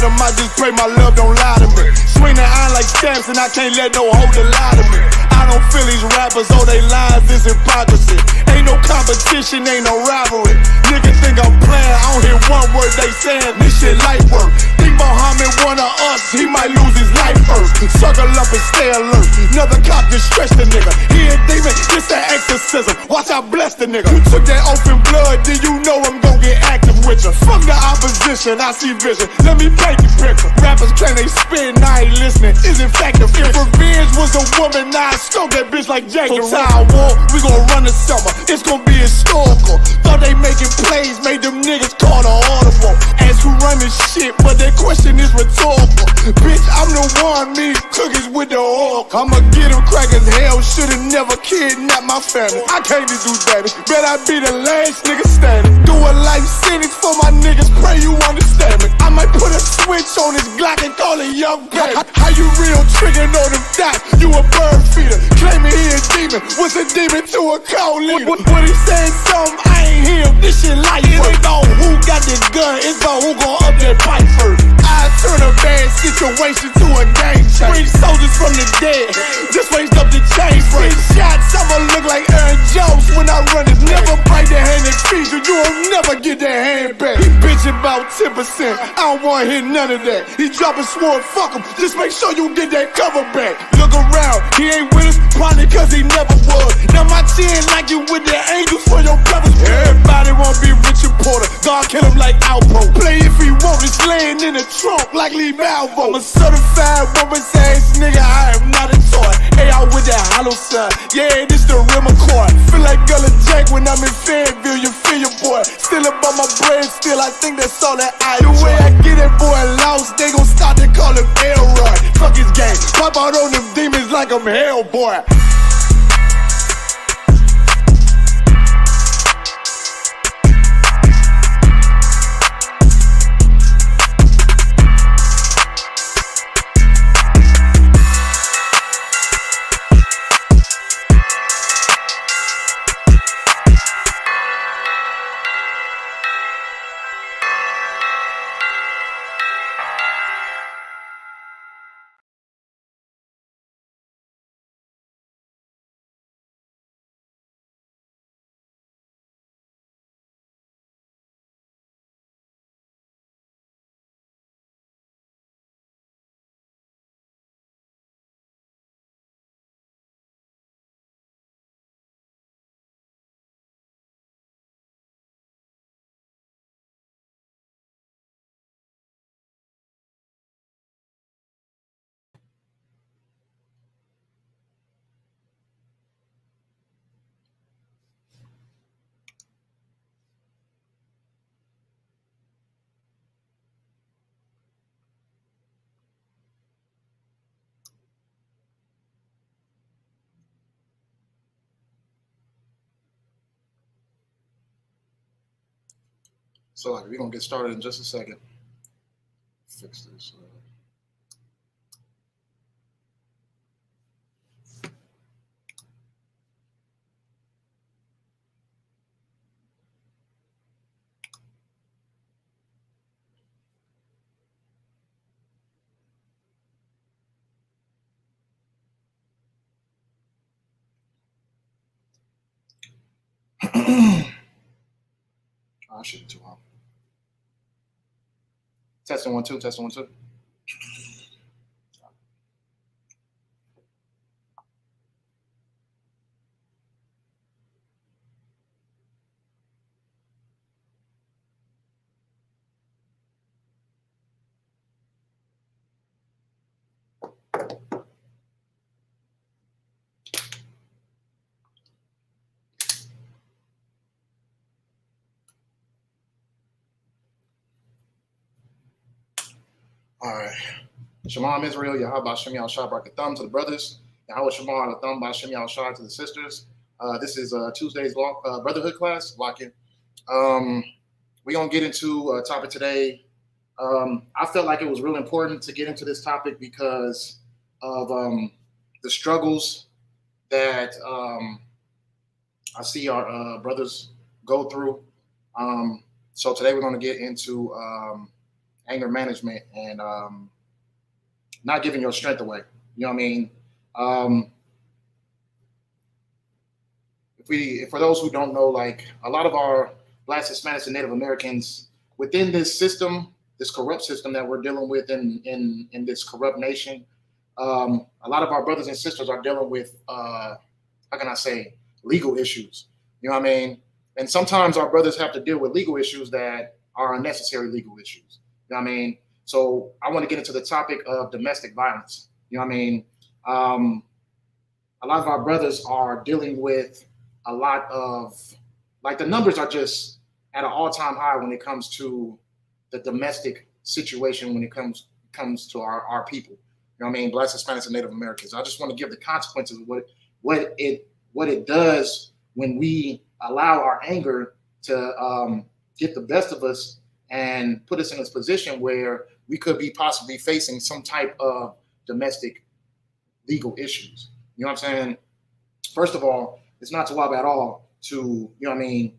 at them, I just pray my love don't lie to me. Swing the iron like stamps and I can't let no holder lie to me. I don't feel these rappers, oh they lies is hypocrisy. Ain't no competition, ain't no rivalry. Niggas think I'm playing, I don't hear one word they saying, this shit light work. Think Muhammad one of us, he might lose his life first. Circle up and stay alert, another cop just stretch the nigga. He a demon, it's an exorcism, watch I bless the nigga. You took that open blood, then you know I'm gon' get active with you. Fuck the opposition, I see vision, let me paint the picture. Rappers claim they spit and I ain't listening, is in fact the If revenge was a woman, now I stroke that bitch like Jack the Ripper. War, we gon' run the summer, it's gon' be historical. Thought they making plays, made them niggas call the audible. Ask who run this shit, but that question is rhetorical. Bitch, I'm the one, me cookies with the oil. I'ma get them crackers, hell, should've never kidnapped my family. I can't do that, bet I be the last nigga standing. Do a life sentence for my niggas, pray you understand me. I might put a switch on this Glock and call it young baby. How you real trigger know them dots, you a bird feeder. Claiming he a demon, what's a demon to a cold leader? What he saying something, I ain't hear him, this shit light. It ain't about who got the gun, it's about who gon' up that fight first. I turn a bad situation to a game changer. Bring soldiers from the dead, just raised up the chain. Six shots, I'ma look like Aaron Jones when I run it. Never bite the hand and feed you, you won't never get that hand back. He bitchin' about 10%, I don't wanna hear none of that. He dropping sword, fuck him, just make sure you get that cover back. Look around, he ain't with us, probably cause he never was. Now my chin like you with the angels for your brothers. Everybody wanna be Richard Porter, God kill him like Alpo. Play if he want, it's laying in the trunk like Lee Malvo. I'm a certified woman's ass nigga, I am not a toy. Hey, out with that hollow side, yeah, this the real McCoy. Feel like Gullah Jack when I'm in Fayetteville, you feel your boy. Still about my brain, still I think that's all that I enjoy. The way I get that boy lost, they gon' start to call him Elroy. Fuck his game, pop out on them demons like I'm Hellboy. So we're gonna get started in just a second. Fix this. I shouldn't be too hard. Testing 1 2, testing 1 2. All right. Shalom Israel, Yahweh Shem Yahshua Barakatham to the brothers. Yahweh Shamar Alatham Bashem Yahshua to the sisters. This is Tuesday's Brotherhood class. Lock in. We're going to get into a topic today. I felt like it was really important to get into this topic because of the struggles that I see our brothers go through. So today we're going to get into anger management, and not giving your strength away. You know what I mean? For those who don't know, like a lot of our Blacks, Hispanics, and Native Americans within this system, this corrupt system that we're dealing with in this corrupt nation, a lot of our brothers and sisters are dealing with how can I say, legal issues. You know what I mean? And sometimes our brothers have to deal with legal issues that are unnecessary legal issues. You know what I mean? So I want to get into the topic of domestic violence. You know what I mean? A lot of our brothers are dealing with a lot of, like, the numbers are just at an all-time high when it comes to the domestic situation, when it comes to our people. You know what I mean? Blacks, Hispanics, and Native Americans. I just want to give the consequences of what it does when we allow our anger to get the best of us and put us in a position where we could be possibly facing some type of domestic legal issues. You know what I'm saying? First of all, it's not tawab at all to, you know what I mean,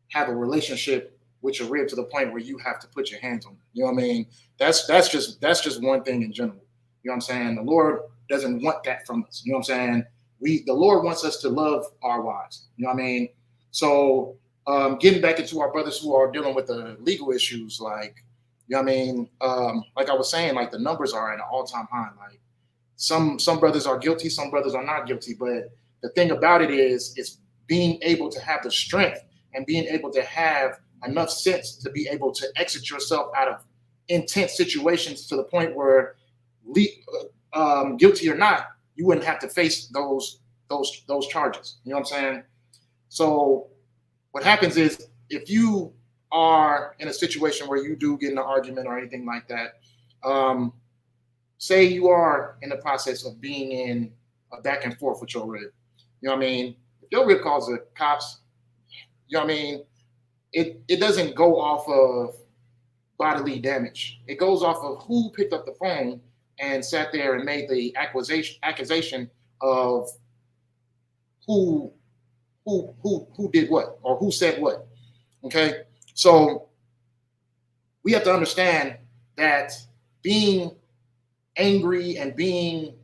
have a relationship with your rib to the point where you have to put your hands on it. You know what I mean? That's just one thing in general. You know what I'm saying? The Lord doesn't want that from us. You know what I'm saying? The Lord wants us to love our wives. You know what I mean? So getting back into our brothers who are dealing with the legal issues, like, you know what I mean? Like I was saying, like, the numbers are at an all-time high. Like, some brothers are guilty, some brothers are not guilty. But the thing about it is, it's being able to have the strength and being able to have enough sense to be able to exit yourself out of intense situations to the point where, guilty or not, you wouldn't have to face those charges. You know what I'm saying? So what happens is, if you are in a situation where you do get in an argument or anything like that, say you are in the process of being in a back and forth with your rib. You know what I mean? If your rib calls the cops, you know what I mean? It doesn't go off of bodily damage. It goes off of who picked up the phone and sat there and made the accusation of who did what or who said what. Okay, so we have to understand that being angry and being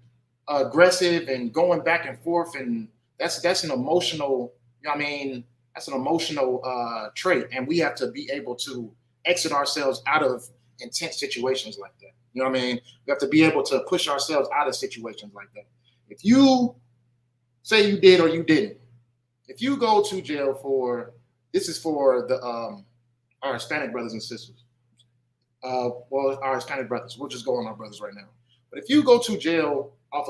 aggressive and going back and forth, and that's an emotional, you know what I mean, that's an emotional trait, and we have to be able to exit ourselves out of intense situations like that. You know what I mean? We have to be able to push ourselves out of situations like that. If you say you did or you didn't, if you go to jail for, this is for the our Hispanic brothers and sisters. Well, our Hispanic brothers. We'll just go on our brothers right now. But if you go to jail off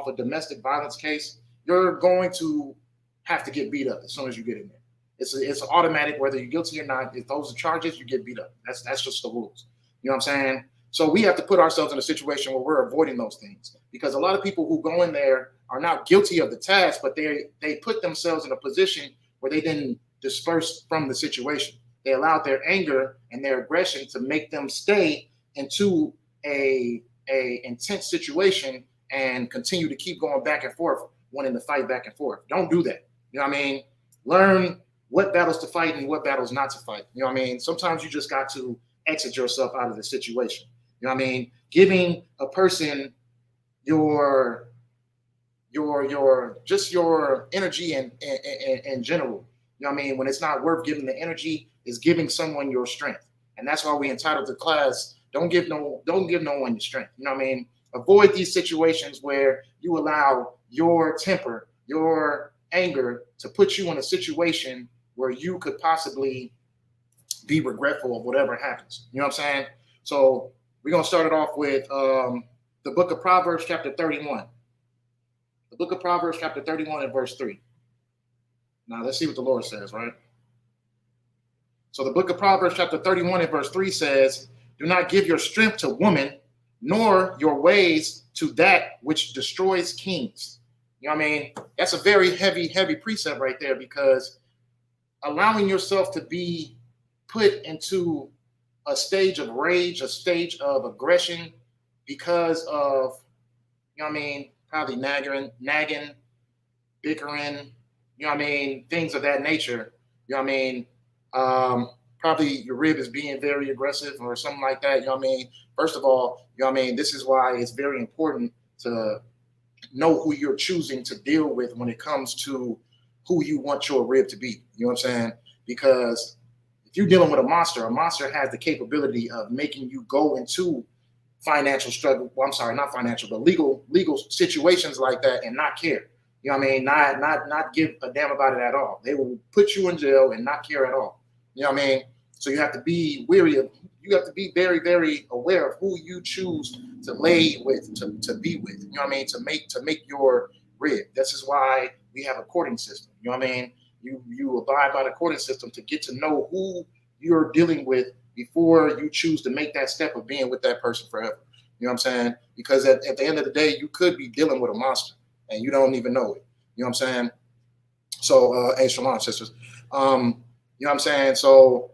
a domestic violence case, you're going to have to get beat up as soon as you get in there. It's automatic, whether you're guilty or not. If those are charges, you get beat up. That's just the rules. You know what I'm saying? So we have to put ourselves in a situation where we're avoiding those things, because a lot of people who go in there are not guilty of the task, but they put themselves in a position where they didn't disperse from the situation. They allowed their anger and their aggression to make them stay into a intense situation and continue to keep going back and forth, wanting to fight back and forth. Don't do that. You know what I mean? Learn what battles to fight and what battles not to fight. You know what I mean? Sometimes you just got to exit yourself out of the situation. You know what I mean? Giving a person your energy in general. You know what I mean? When it's not worth giving the energy, is giving someone your strength. And that's why we entitled the class, don't give no one your strength. You know what I mean? Avoid these situations where you allow your temper, your anger to put you in a situation where you could possibly be regretful of whatever happens. You know what I'm saying? So we're going to start it off with the book of Proverbs, chapter 31. The book of Proverbs, chapter 31 and verse 3. Now let's see what the Lord says, right? So the book of Proverbs, chapter 31 and verse 3 says, do not give your strength to woman, nor your ways to that which destroys kings. You know what I mean? That's a very heavy precept right there, because allowing yourself to be put into a stage of rage, a stage of aggression because of, you know what I mean, probably nagging, bickering, you know what I mean, things of that nature, you know what I mean, probably your rib is being very aggressive or something like that. You know what I mean? First of all, you know what I mean? This is why it's very important to know who you're choosing to deal with when it comes to who you want your rib to be. You know what I'm saying? Because if you're dealing with a monster has the capability of making you go into financial struggle. Well, I'm sorry, not financial, but legal situations like that and not care. You know what I mean? Not give a damn about it at all. They will put you in jail and not care at all. You know what I mean? So you have to be wary of, you have to be very, very aware of who you choose to lay with, to be with. You know what I mean? To make your rib. This is why we have a courting system. You know what I mean? You abide by the courting system to get to know who you're dealing with before you choose to make that step of being with that person forever. You know what I'm saying? Because at the end of the day, you could be dealing with a monster and you don't even know it. You know what I'm saying? So, hey, shalom, sisters. You know what I'm saying? So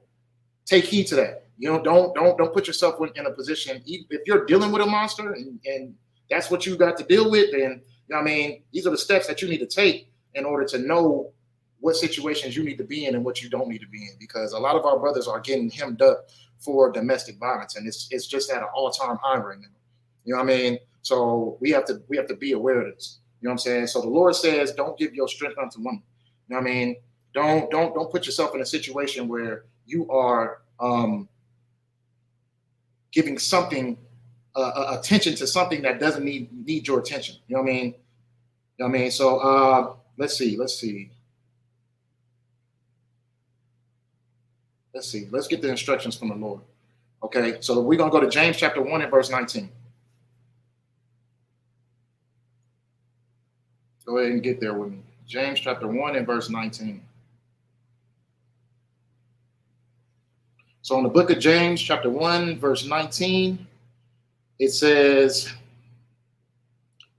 take heed to that. You know, don't put yourself in a position, if you're dealing with a monster and that's what you got to deal with, then, you know what I mean? These are the steps that you need to take in order to know what situations you need to be in and what you don't need to be in, because a lot of our brothers are getting hemmed up for domestic violence, and it's just at an all-time high right now. You know what I mean? So we have to be aware of this. You know what I'm saying? So the Lord says, don't give your strength unto women. You know what I mean? Don't put yourself in a situation where you are giving something attention to something that doesn't need your attention. You know what I mean? You know what I mean? So let's see. Let's get the instructions from the Lord. Okay, so we're going to go to James chapter 1 and verse 19. Go ahead and get there with me. James chapter 1 and verse 19. So in the book of James chapter 1, verse 19, it says,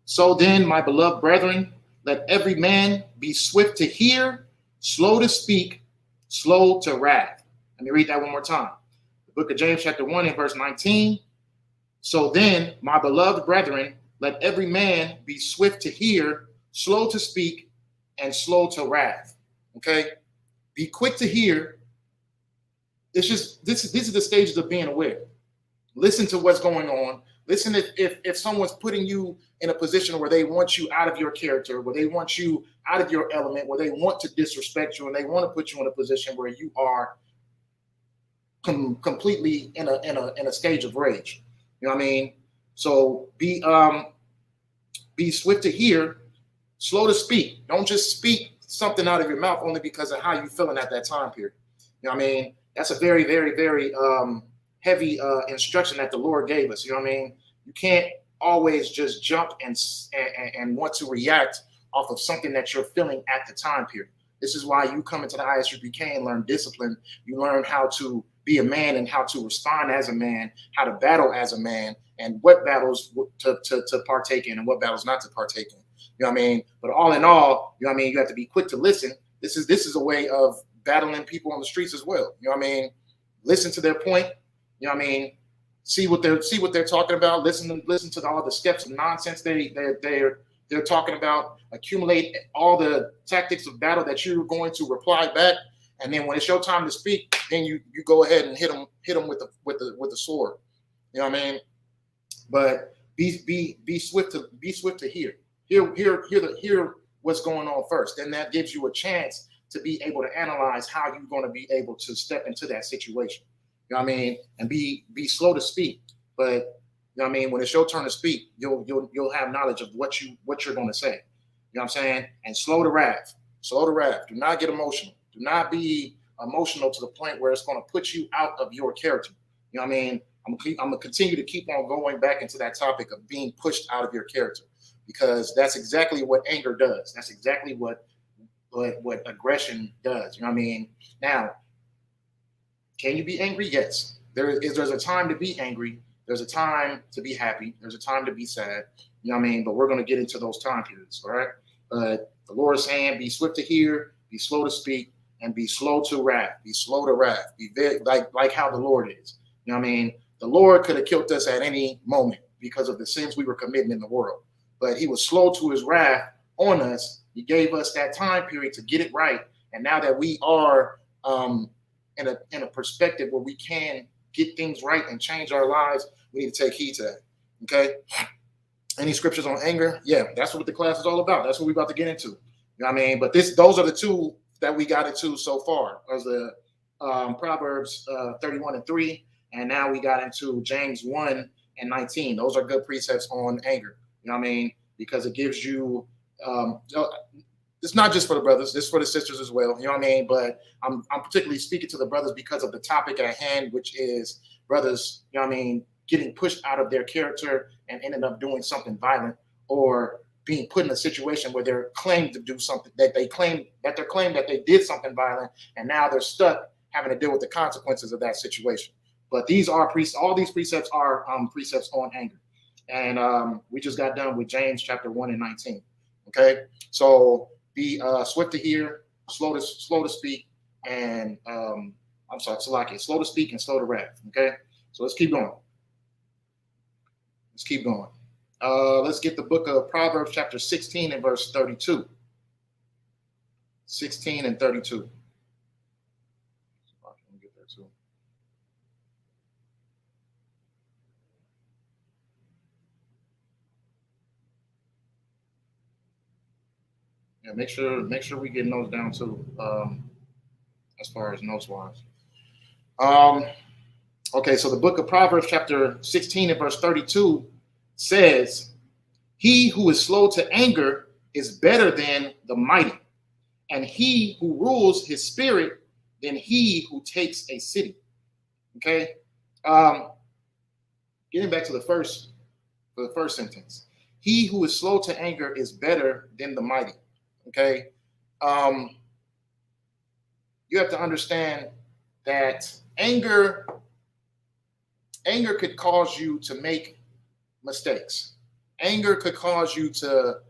so then, my beloved brethren, let every man be swift to hear, slow to speak, slow to wrath. Let me read that one more time. The book of James chapter 1 and verse 19. So then, my beloved brethren, let every man be swift to hear, slow to speak, and slow to wrath. Okay? Be quick to hear. It's just, these are the stages of being aware. Listen to what's going on. Listen if someone's putting you in a position where they want you out of your character, where they want you out of your element, where they want to disrespect you, and they want to put you in a position where you are completely in a stage of rage. You know what I mean? So be swift to hear, slow to speak. Don't just speak something out of your mouth only because of how you're feeling at that time period. You know what I mean? That's a very, very, very heavy instruction that the Lord gave us. You know what I mean? You can't always just jump and want to react off of something that you're feeling at the time period. This is why you come into the Isupk and learn discipline. You learn how to be a man and how to respond as a man, how to battle as a man, and what battles to partake in and what battles not to partake in. You know what I mean? But all in all, you know what I mean? You have to be quick to listen. This is a way of battling people on the streets as well. You know what I mean? Listen to their point. You know what I mean? See what they're talking about. Listen to all the steps of nonsense they're talking about. Accumulate all the tactics of battle that you're going to reply back, and then when it's your time to speak, then you go ahead and hit them with the sword. You know what I mean? But be swift to hear what's going on first. Then that gives you a chance to be able to analyze how you're going to be able to step into that situation. You know what I mean? And be slow to speak. But you know what I mean? When it's your turn to speak, you'll have knowledge of what you're going to say. You know what I'm saying? And slow to wrath. Slow to wrath. Do not get emotional. Do not be emotional to the point where it's going to put you out of your character. You know what I mean? I'm going to continue to keep on going back into that topic of being pushed out of your character, because that's exactly what anger does. That's exactly what aggression does. You know what I mean? Now, can you be angry? Yes. There's a time to be angry. There's a time to be happy. There's a time to be sad. You know what I mean? But we're going to get into those time periods, all right? But the Lord is saying, be swift to hear, be slow to speak, and be slow to wrath. Be slow to wrath. Be very, like how the Lord is. You know what I mean? The Lord could have killed us at any moment because of the sins we were committing in the world. But he was slow to his wrath on us. He gave us that time period to get it right. And now that we are in a perspective where we can get things right and change our lives, we need to take heed to that. Okay. Any scriptures on anger? Yeah, that's what the class is all about. That's what we're about to get into. You know what I mean? But those are the two that we got into so far, as the Proverbs 31:3, and now we got into James 1:19. Those are good precepts on anger. You know what I mean? Because it gives you it's not just for the brothers, it's for the sisters as well. You know what I mean? But I'm particularly speaking to the brothers because of the topic at hand, which is brothers, you know what I mean, getting pushed out of their character and ended up doing something violent, or being put in a situation where they're claimed to do something that they claim that they did something violent, and now they're stuck having to deal with the consequences of that situation. But all these precepts are precepts on anger. And we just got done with James chapter 1:19. Okay, so be swift to hear, slow to speak, and I'm sorry, Salaki, slow to speak and slow to wrath. Okay, so let's keep going. Let's keep going. Let's get the book of Proverbs chapter 16 and verse 32. 16 and 32. Get there too. Yeah, make sure we get notes down too, as far as notes wise. Okay, so the book of Proverbs chapter 16 and verse 32 says, "He who is slow to anger is better than the mighty, and he who rules his spirit than he who takes a city." Okay, getting back to the first sentence, he who is slow to anger is better than the mighty. Okay, you have to understand that anger could cause you to make mistakes. Anger could cause you to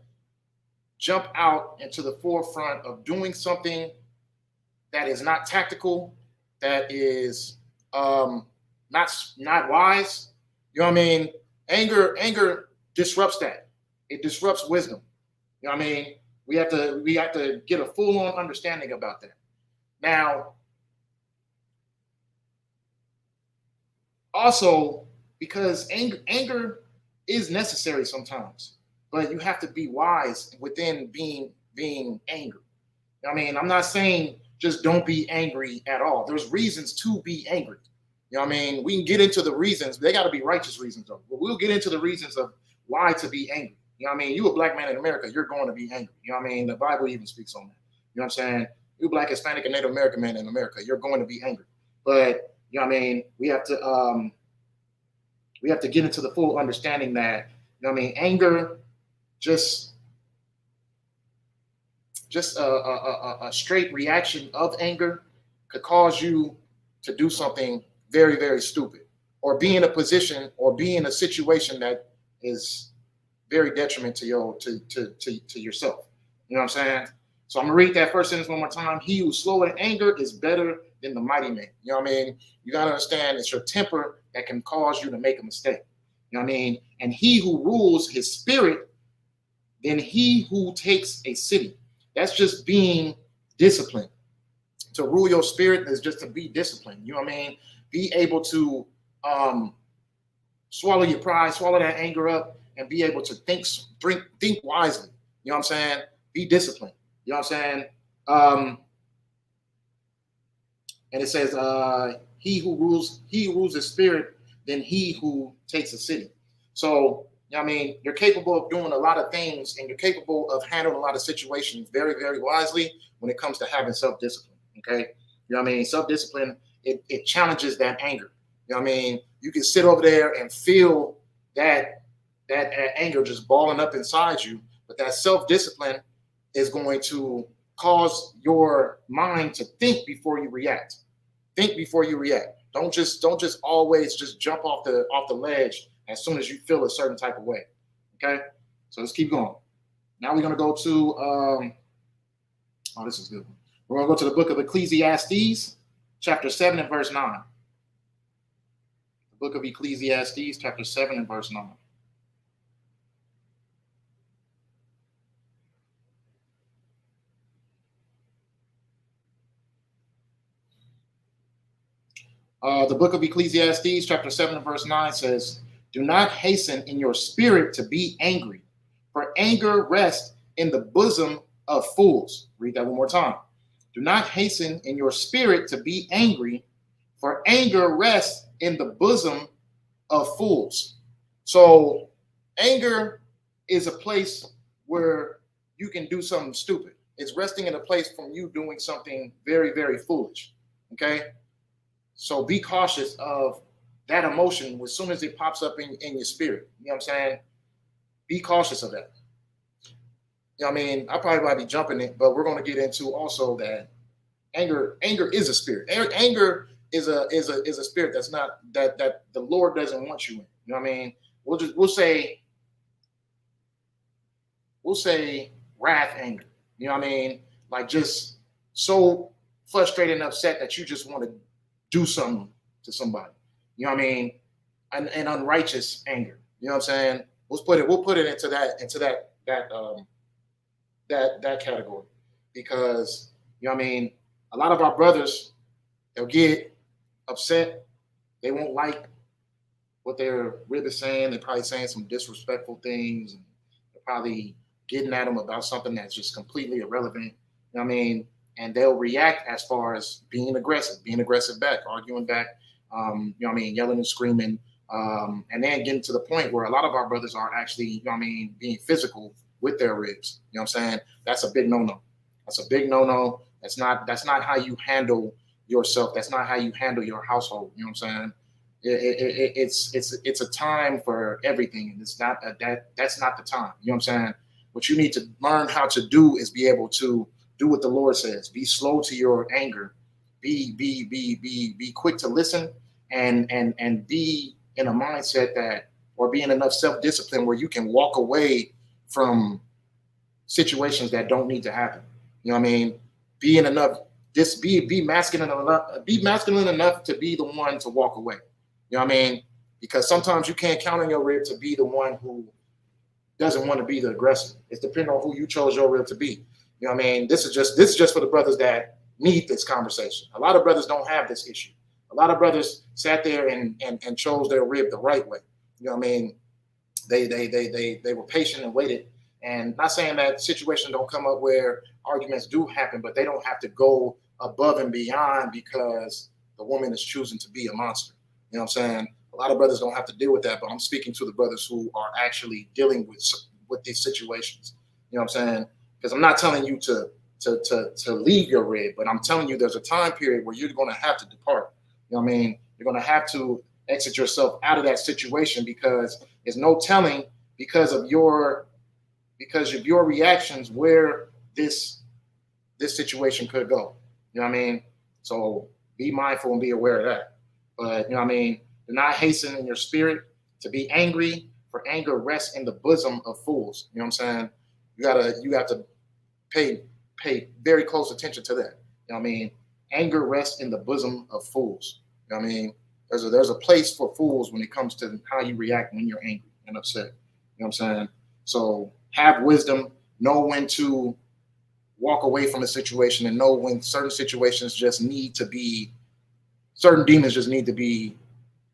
jump out into the forefront of doing something that is not tactical, that is not wise. You know what I mean? Anger disrupts that. It disrupts wisdom. You know what I mean? We have to get a full-on understanding about that. Now, also, because anger is necessary sometimes, but you have to be wise within being angry. I mean, I'm not saying just don't be angry at all. There's reasons to be angry. You know what I mean? We can get into the reasons. They got to be righteous reasons, though. But we'll get into the reasons of why to be angry. You know what I mean? You a black man in America, you're going to be angry. You know what I mean? The Bible even speaks on that. You know what I'm saying? You black, Hispanic, and Native American man in America, you're going to be angry. But, you know what I mean? We have to get into the full understanding that, you know what I mean, anger, just a straight reaction of anger could cause you to do something very, very stupid, or be in a position or be in a situation that is very detriment to yourself. You know what I'm saying? So I'm gonna read that first sentence one more time. He who's slow in anger is better than the mighty man. You know what I mean? You gotta understand it's your temper that can cause you to make a mistake. You know what I mean? And he who rules his spirit than he who takes a city. That's just being disciplined. To rule your spirit is just to be disciplined. You know what I mean? Be able to swallow your pride, swallow that anger up, and be able to think wisely. You know what I'm saying? Be disciplined. You know what I'm saying? And it says, he who rules his spirit than he who takes a city. So, you know what I mean? You're capable of doing a lot of things, and you're capable of handling a lot of situations very, very wisely when it comes to having self-discipline. Okay? You know what I mean? Self-discipline, it challenges that anger. You know what I mean? You can sit over there and feel that anger just balling up inside you, but that self-discipline is going to cause your mind to think before you react. Think before you react. Don't just always just jump off the ledge as soon as you feel a certain type of way. Okay? So let's keep going. Now we're going to go to this is good. We're going to go to the book of Ecclesiastes, chapter 7 and verse 9. The book of Ecclesiastes, chapter 7 and verse 9. The book of Ecclesiastes, chapter 7 and verse 9 says, do not hasten in your spirit to be angry, for anger rests in the bosom of fools. Read that one more time. Do not hasten in your spirit to be angry, for anger rests in the bosom of fools. So anger is a place where you can do something stupid. It's resting in a place from you doing something very, very foolish. Okay? So be cautious of that emotion as soon as it pops up in your spirit. You know what I'm saying? Be cautious of that. You know what I mean? I probably might be jumping it, but we're going to get into also that anger is a spirit. Anger is a spirit that's not that the Lord doesn't want you in. You know what I mean? We'll say wrath anger. You know what I mean? Like just so frustrated and upset that you just want to do something to somebody. You know what I mean? And unrighteous anger. You know what I'm saying? We'll put it into that category, because you know what I mean, a lot of our brothers, they'll get upset. They won't like what their rib is saying. They're probably saying some disrespectful things. And they're probably getting at them about something that's just completely irrelevant. You know what I mean? And they'll react as far as being aggressive back, arguing back, you know what I mean, yelling and screaming, and then getting to the point where a lot of our brothers are actually, you know what I mean, being physical with their ribs. You know what I'm saying? That's a big no-no. That's a big no-no. That's not how you handle yourself. That's not how you handle your household. You know what I'm saying? It's a time for everything, and it's not that's not the time. You know what I'm saying? What you need to learn how to do is be able to do what the Lord says. Be slow to your anger. Be quick to listen, and be in a mindset that, or be in enough self-discipline where you can walk away from situations that don't need to happen. You know what I mean? Be masculine enough to be the one to walk away. You know what I mean? Because sometimes you can't count on your rib to be the one who doesn't want to be the aggressor. It's depending on who you chose your rib to be. You know what I mean? This is just for the brothers that need this conversation. A lot of brothers don't have this issue. A lot of brothers sat there and chose their rib the right way. You know what I mean? They were patient and waited. And not saying that situations don't come up where arguments do happen, but they don't have to go above and beyond because the woman is choosing to be a monster. You know what I'm saying? A lot of brothers don't have to deal with that, but I'm speaking to the brothers who are actually dealing with these situations. You know what I'm saying? Because I'm not telling you to leave your rib, but I'm telling you there's a time period where you're going to have to depart. You know what I mean? You're going to have to exit yourself out of that situation, because there's no telling because of your reactions where this situation could go. You know what I mean? So be mindful and be aware of that. But you know what I mean? Do not hasten in your spirit to be angry, for anger rests in the bosom of fools. You know what I'm saying? You have to pay very close attention to that. You know what I mean? Anger rests in the bosom of fools. You know what I mean? There's a place for fools when it comes to how you react when you're angry and upset. You know what I'm saying? So have wisdom, know when to walk away from a situation, and know when certain situations just need to be, certain demons just need to be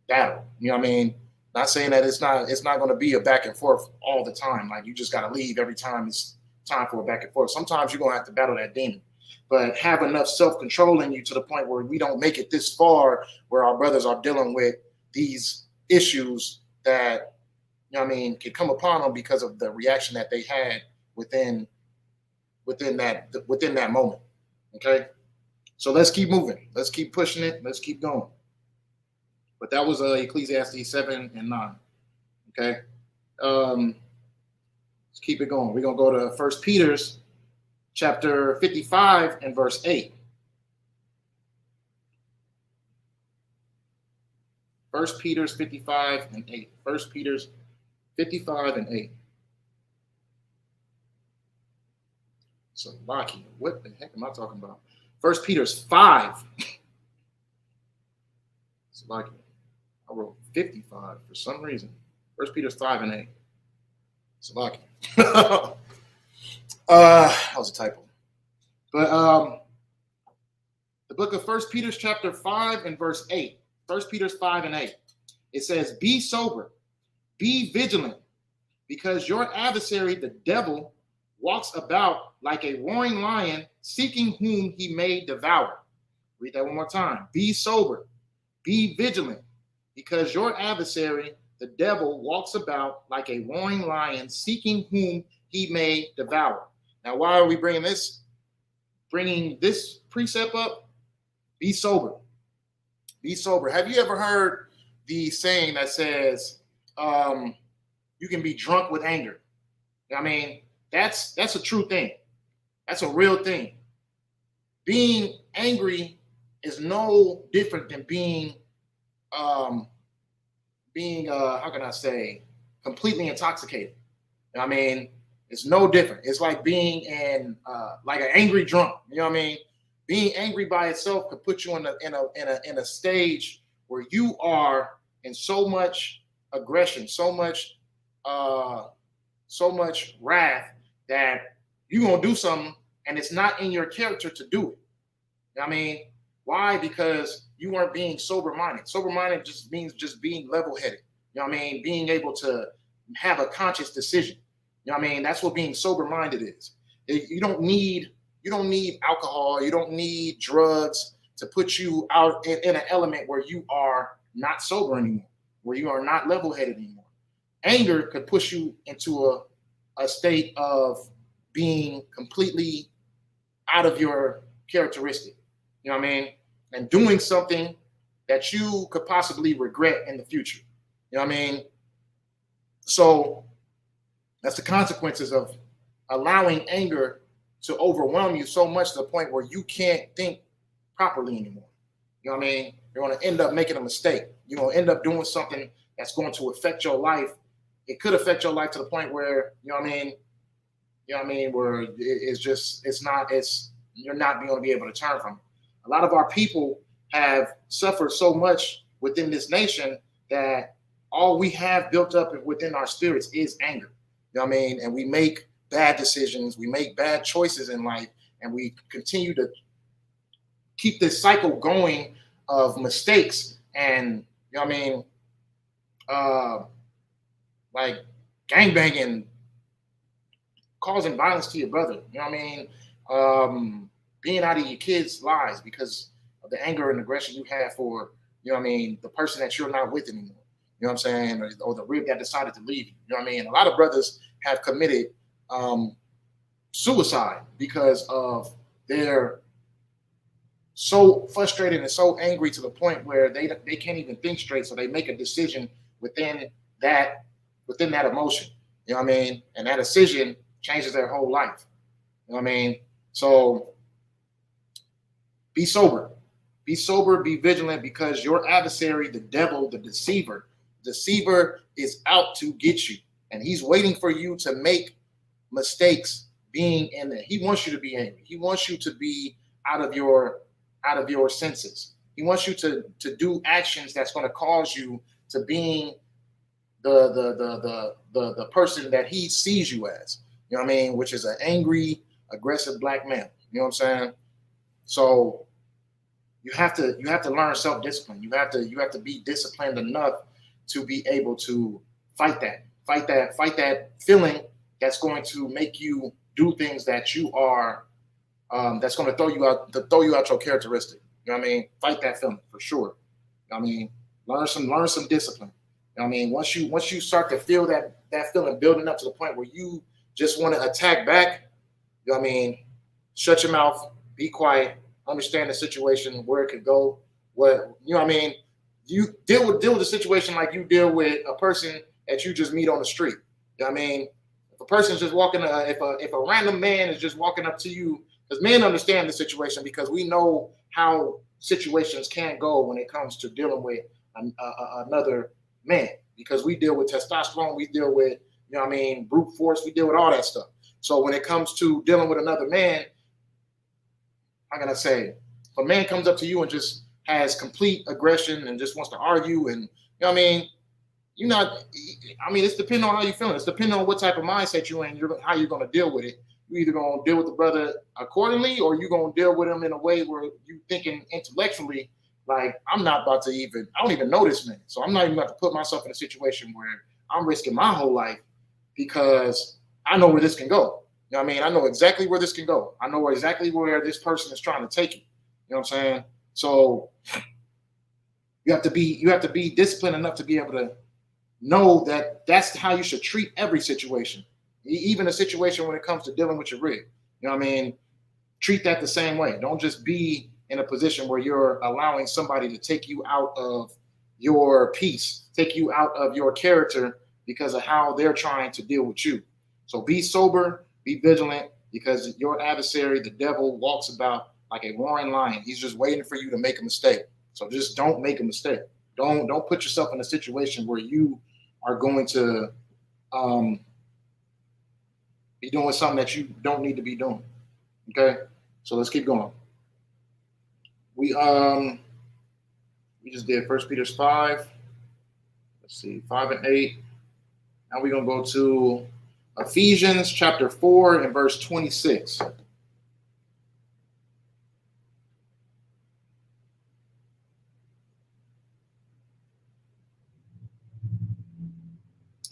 battled. You know what I mean? Not saying that it's not going to be a back and forth all the time. Like you just got to leave every time it's time for a back and forth. Sometimes you're going to have to battle that demon, but have enough self-control in you to the point where we don't make it this far where our brothers are dealing with these issues that, you know what I mean, can come upon them because of the reaction that they had within that moment. Okay, so let's keep moving. Let's keep pushing it. Let's keep going. But that was Ecclesiastes 7 and 9. Okay, let's keep it going. We're gonna go to 1 Peter's chapter 55 and verse 8. 1 Peter's 55 and 8. 1 Peter's 55 and 8. So, Locky, what the heck am I talking about? 1 Peter's 5. So, Locky, I wrote 55 for some reason. 1 Peter's 5 and 8. So, Locky. That was a typo. But the book of 1 Peter's chapter 5 and verse 8 1 Peter 5:8. It says, be sober, be vigilant, because your adversary, the devil, walks about like a roaring lion, seeking whom he may devour. Read that one more time. Be sober, be vigilant, because your adversary, the devil, walks about like a roaring lion, seeking whom he may devour. Now, why are we bringing this precept up? Be sober. Be sober. Have you ever heard the saying that says, you can be drunk with anger? I mean, that's a true thing. That's a real thing. Being angry is no different than being how can I say, completely intoxicated. I mean, it's no different. It's like being in like an angry drunk. You know what I mean? Being angry by itself could put you in a stage where you are in so much aggression, so much wrath that you're gonna do something and it's not in your character to do it. You know what I mean? Why? Because you aren't being sober-minded. Sober-minded just means just being level-headed. You know what I mean? Being able to have a conscious decision. You know what I mean? That's what being sober-minded is. You don't need alcohol. You don't need drugs to put you out in an element where you are not sober anymore, where you are not level-headed anymore. Anger could push you into a state of being completely out of your characteristic. You know what I mean? And doing something that you could possibly regret in the future. You know what I mean? So that's the consequences of allowing anger to overwhelm you so much to the point where you can't think properly anymore. You know what I mean? You're going to end up making a mistake. You're going to end up doing something that's going to affect your life. It could affect your life to the point where, you know what I mean? You know what I mean? Where you're not going to be able to turn from it. A lot of our people have suffered so much within this nation that all we have built up within our spirits is anger. You know what I mean? And we make bad decisions, we make bad choices in life, and we continue to keep this cycle going of mistakes and, you know what I mean, like gangbanging, causing violence to your brother. You know what I mean? Being out of your kids' lives because of the anger and aggression you have for, you know what I mean, the person that you're not with anymore. You know what I'm saying? Or the rib that decided to leave you. You know what I mean? A lot of brothers have committed suicide because of they're so frustrated and so angry to the point where they can't even think straight. So they make a decision within that emotion. You know what I mean? And that decision changes their whole life. You know what I mean? So be sober. Be sober, be vigilant, because your adversary, the devil, the deceiver is out to get you. And he's waiting for you to make mistakes being in there. He wants you to be angry. He wants you to be out of your senses. He wants you to do actions that's going to cause you to being the person that he sees you as. You know what I mean? Which is an angry, aggressive black man. You know what I'm saying? So you have to learn self-discipline. You have to be disciplined enough to be able to fight that feeling that's going to make you do things that you are that's going to throw you out your characteristic. You know what I mean? Fight that feeling for sure. You know what I mean? Learn some discipline. You know what I mean? Once you start to feel that feeling building up to the point where you just want to attack back, you know what I mean? Shut your mouth, be quiet, understand the situation, where it could go, what, you know what I mean? You deal with the situation like you deal with a person that you just meet on the street. You know what I mean? If a person's just walking, if a random man is just walking up to you, because men understand the situation because we know how situations can go when it comes to dealing with another man, because we deal with testosterone, we deal with, you know what I mean, brute force, we deal with all that stuff. So when it comes to dealing with another man, how can I say, if a man comes up to you and just has complete aggression and just wants to argue, and you know what I mean, it's depending on how you're feeling. It's depending on what type of mindset you're in, how you're going to deal with it. You're either going to deal with the brother accordingly, or you're going to deal with him in a way where you thinking intellectually like I'm not about to I don't even know this man. So I'm not even about to put myself in a situation where I'm risking my whole life because I know where this can go. You know what I mean? I know exactly where this can go. I know exactly where this person is trying to take you. You know what I'm saying? So you have to be disciplined enough to be able to know that that's how you should treat every situation, even a situation when it comes to dealing with your rig. You know what I mean? Treat that the same way. Don't just be in a position where you're allowing somebody to take you out of your peace, take you out of your character because of how they're trying to deal with you. So be sober, be vigilant, because your adversary, the devil, walks about like a roaring lion. He's just waiting for you to make a mistake. So just don't make a mistake. Don't put yourself in a situation where you are going to be doing something that you don't need to be doing. Okay, so let's keep going. We just did 1 Peter 5. Let's see, 5 and 8. Now we're gonna go to Ephesians chapter 4 and verse 26.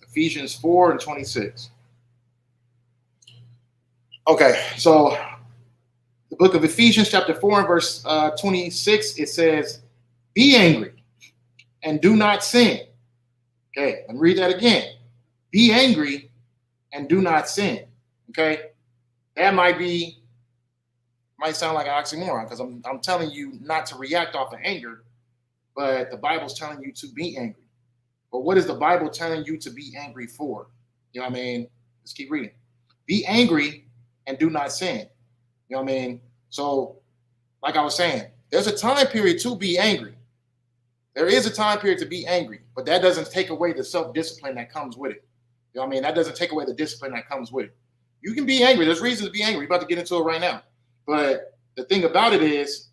Ephesians 4 and 26. Okay, so the book of Ephesians chapter 4 and verse 26, it says, be angry and do not sin. Okay, let me read that again. Be angry and do not sin. Okay, that might sound like an oxymoron because I'm telling you not to react off of anger, but the Bible's telling you to be angry. But what is the Bible telling you to be angry for? You know what I mean? Let's keep reading. Be angry and do not sin. You know what I mean? So, like I was saying, there's a time period to be angry. There is a time period to be angry, but that doesn't take away the self-discipline that comes with it. You know what I mean? That doesn't take away the discipline that comes with it. You can be angry. There's reasons to be angry. We're about to get into it right now. But the thing about it is,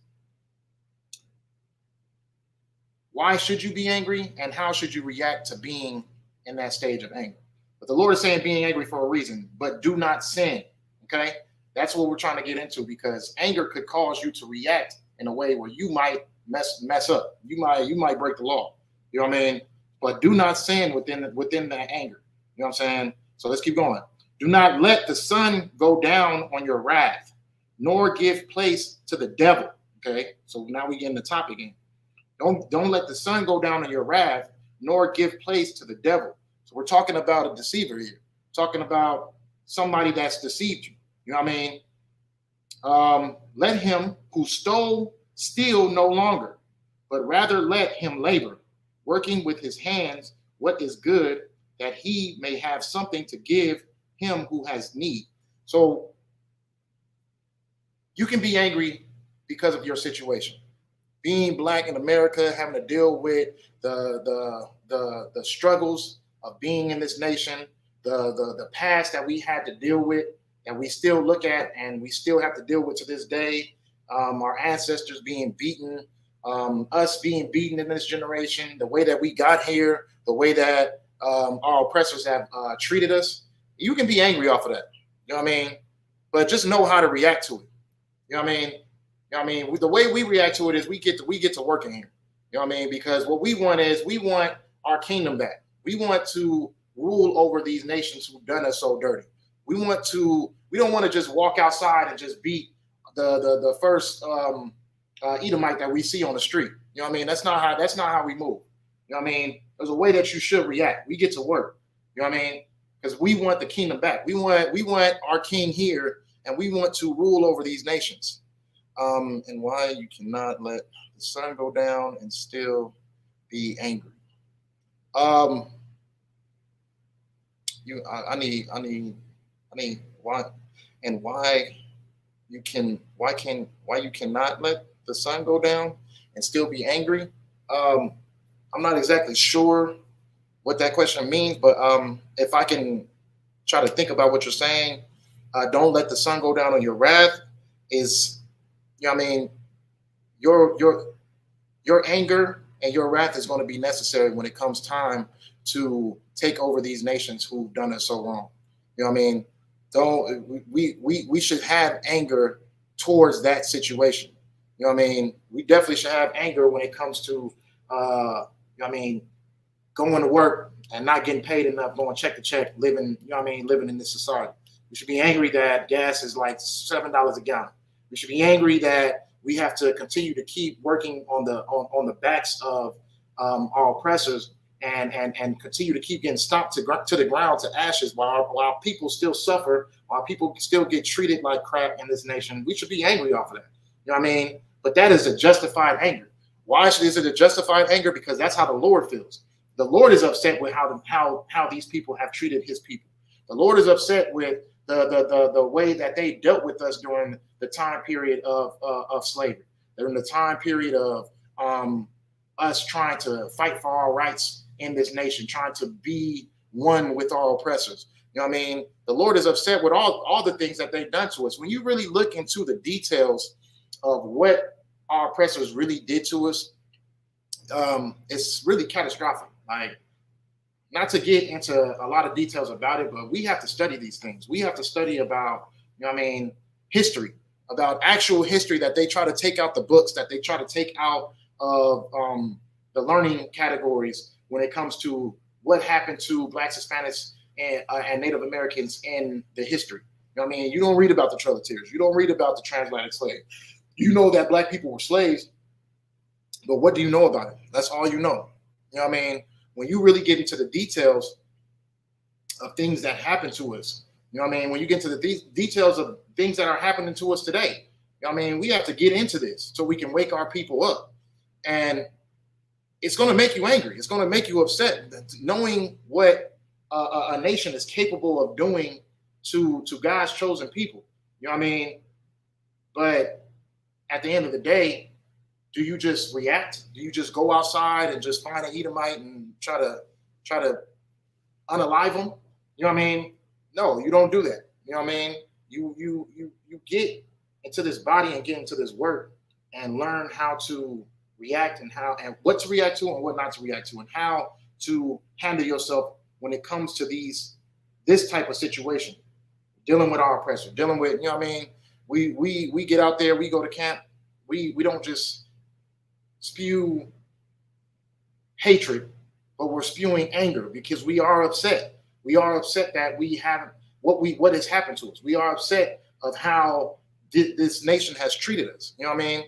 why should you be angry and how should you react to being in that stage of anger? But the Lord is saying being angry for a reason, but do not sin, okay? That's what we're trying to get into because anger could cause you to react in a way where you might mess up. You might break the law. You know what I mean? But do not sin within that anger. You know what I'm saying? So let's keep going. Do not let the sun go down on your wrath, nor give place to the devil. Okay, so now we get in the topic again. Don't let the sun go down on your wrath, nor give place to the devil. So we're talking about a deceiver here. Talking about somebody that's deceived you. You know what I mean? Let him who stole steal no longer, but rather let him labor, working with his hands what is good, that he may have something to give him who has need. So you can be angry because of your situation. Being Black in America, having to deal with the struggles of being in this nation, the past that we had to deal with, that we still look at and we still have to deal with to this day. Our ancestors being beaten, us being beaten in this generation, the way that we got here, the way that our oppressors have treated us. You can be angry off of that. You know what I mean? But just know how to react to it. You know what I mean? You know what I mean? The way we react to it is we get to work in here. You know what I mean? Because what we want is we want our kingdom back. We want to rule over these nations who've done us so dirty. We don't want to just walk outside and just beat the first Edomite that we see on the street. You know what I mean? That's not how we move. You know what I mean? There's a way that you should react. We get to work. You know what I mean? Because we want the kingdom back. We want our king here, and we want to rule over these nations. And why you cannot let the sun go down and still be angry. I need why you cannot let the sun go down and still be angry. I'm not exactly sure what that question means, but if I can try to think about what you're saying, don't let the sun go down on your wrath is, you know what I mean, your anger and your wrath is going to be necessary when it comes time to take over these nations who've done us so wrong. You know what I mean? We should have anger towards that situation. You You know what I mean? We definitely should have anger when it comes to, you know what I mean, going to work and not getting paid enough, going check to check, living, you know what I mean, living in this society. We should be angry that gas is like $7 a gallon. We should be angry that we have to continue to keep working on the backs of our oppressors and continue to keep getting stomped to the ground, to ashes, while people still suffer, while people still get treated like crap in this nation. We should be angry off of that. You know what I mean? But that is a justified anger. Why is it a justified anger? Because that's how the Lord feels. The Lord is upset with how these people have treated his people. The Lord is upset with the way that they dealt with us during the time period of slavery, during the time period of us trying to fight for our rights in this nation, trying to be one with our oppressors. You know what I mean? The Lord is upset with all the things that they've done to us. When you really look into the details of what our oppressors really did to us, it's really catastrophic. Like, not to get into a lot of details about it, but we have to study these things. We have to study about, you know what I mean, history, about actual history, that they try to take out the books, that they try to take out of the learning categories when it comes to what happened to Blacks, Hispanics, and Native Americans in the history. You know what I mean? You don't read about the Trail of Tears. You don't read about the transatlantic slave. You know that Black people were slaves, but what do you know about it? That's all you know. You know what I mean? When you really get into the details of things that happen to us, you know what I mean? When you get into the details of things that are happening to us today, you know what I mean? We have to get into this so we can wake our people up. And it's going to make you angry. It's going to make you upset, knowing what a nation is capable of doing to God's chosen people. You know what I mean? But at the end of the day, do you just react? Do you just go outside and just find an Edomite and try to unalive them? You know what I mean? No, you don't do that. You know what I mean? You get into this body and get into this work and learn how to react, and what to react to and what not to react to, and how to handle yourself when it comes to this type of situation, dealing with our oppressor, dealing with, you know what I mean? We get out there, we go to camp, we don't just spew hatred, but we're spewing anger because we are upset. We are upset that we haven't what has happened to us. We are upset of how this nation has treated us. You know what I mean?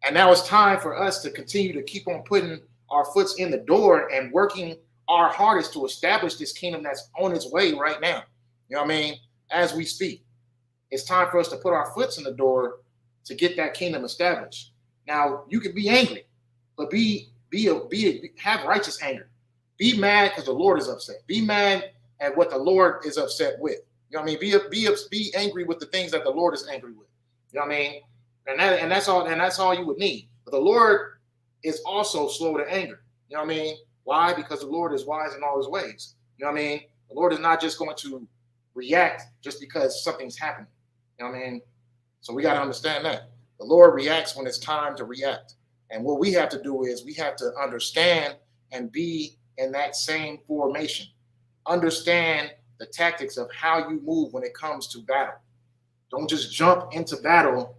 And now it's time for us to continue to keep on putting our foots in the door and working our hardest to establish this kingdom that's on its way right now. You know what I mean? As we speak, it's time for us to put our foots in the door to get that kingdom established. Now, you can be angry, but have righteous anger. Be mad because the Lord is upset. Be mad at what the Lord is upset with. You know what I mean? Be angry with the things that the Lord is angry with. You know what I mean? And that's all you would need. But the Lord is also slow to anger. You know what I mean? Why? Because the Lord is wise in all his ways. You know what I mean? The Lord is not just going to react just because something's happening. You know what I mean? So we got to understand that. The Lord reacts when it's time to react. And what we have to do is we have to understand and be in that same formation. Understand the tactics of how you move when it comes to battle. Don't just jump into battle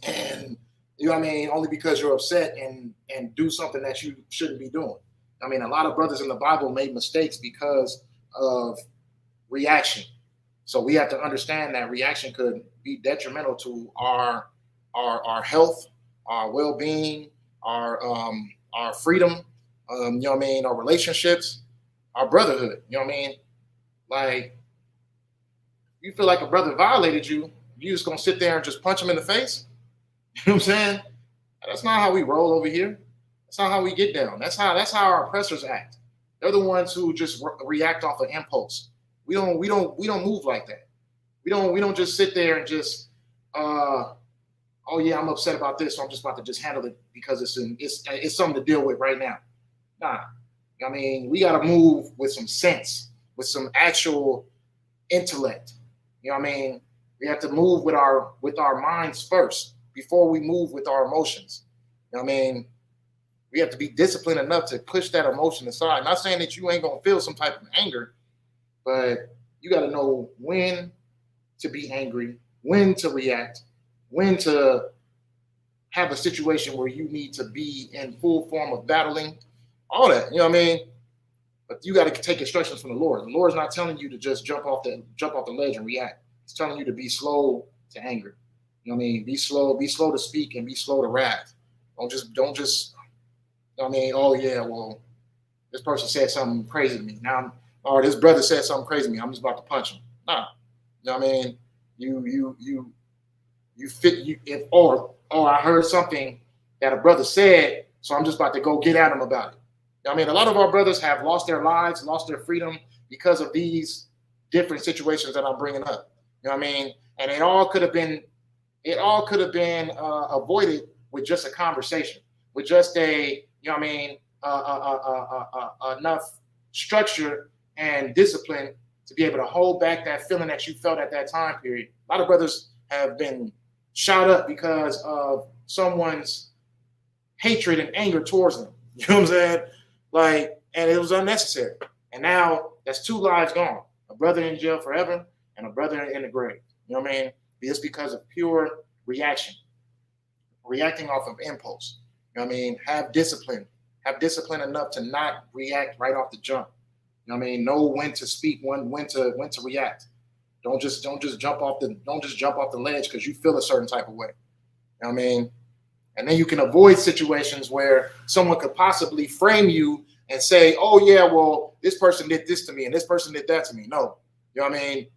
and, you know what I mean, only because you're upset and do something that you shouldn't be doing. I mean, a lot of brothers in the Bible made mistakes because of reaction. So we have to understand that reaction could be detrimental to our health, our well-being, our freedom, you know what I mean, our relationships, our brotherhood. You know what I mean? Like, you feel like a brother violated you, you just gonna sit there and just punch him in the face? You know what I'm saying? That's not how we roll over here. That's not how we get down. That's how our oppressors act. They're the ones who just react off of impulse. We don't move like that. We don't just sit there and just oh yeah, I'm upset about this, so I'm just about to just handle it because it's something to deal with right now. Nah. I mean, we gotta move with some sense, with some actual intellect. You know what I mean? We have to move with our minds first before we move with our emotions. You know what I mean? We have to be disciplined enough to push that emotion aside. Not saying that you ain't gonna feel some type of anger, but you got to know when to be angry, when to react, have a situation where you need to be in full form of battling, all that, you know what I mean? But you got to take instructions from the Lord. The Lord's not telling you to just jump off the ledge and react. He's telling you to be slow to anger. You know what I mean? Be slow to speak and be slow to wrath. Don't just, you know what I mean? Oh yeah, well, this person said something crazy to me. Now, or this brother said something crazy to me. I'm just about to punch him. Nah. You know what I mean? Or I heard something that a brother said, so I'm just about to go get at him about it. You know what I mean? A lot of our brothers have lost their lives, lost their freedom because of these different situations that I'm bringing up. You know what I mean? And it all could have been avoided with just a conversation, with just a, you know what I mean, enough structure and discipline to be able to hold back that feeling that you felt at that time period. A lot of brothers have been shot up because of someone's hatred and anger towards them. You know what I'm saying? Like, and it was unnecessary. And now that's 2 lives gone. A brother in jail forever and a brother in the grave. You know what I mean? Just because of pure reaction. Reacting off of impulse. You know what I mean? Have discipline. Have discipline enough to not react right off the jump. You know what I mean? Know when to speak, when to react. Don't just jump off the ledge because you feel a certain type of way. You know what I mean? And then you can avoid situations where someone could possibly frame you and say, oh yeah, well, this person did this to me and this person did that to me. No. You know what I mean?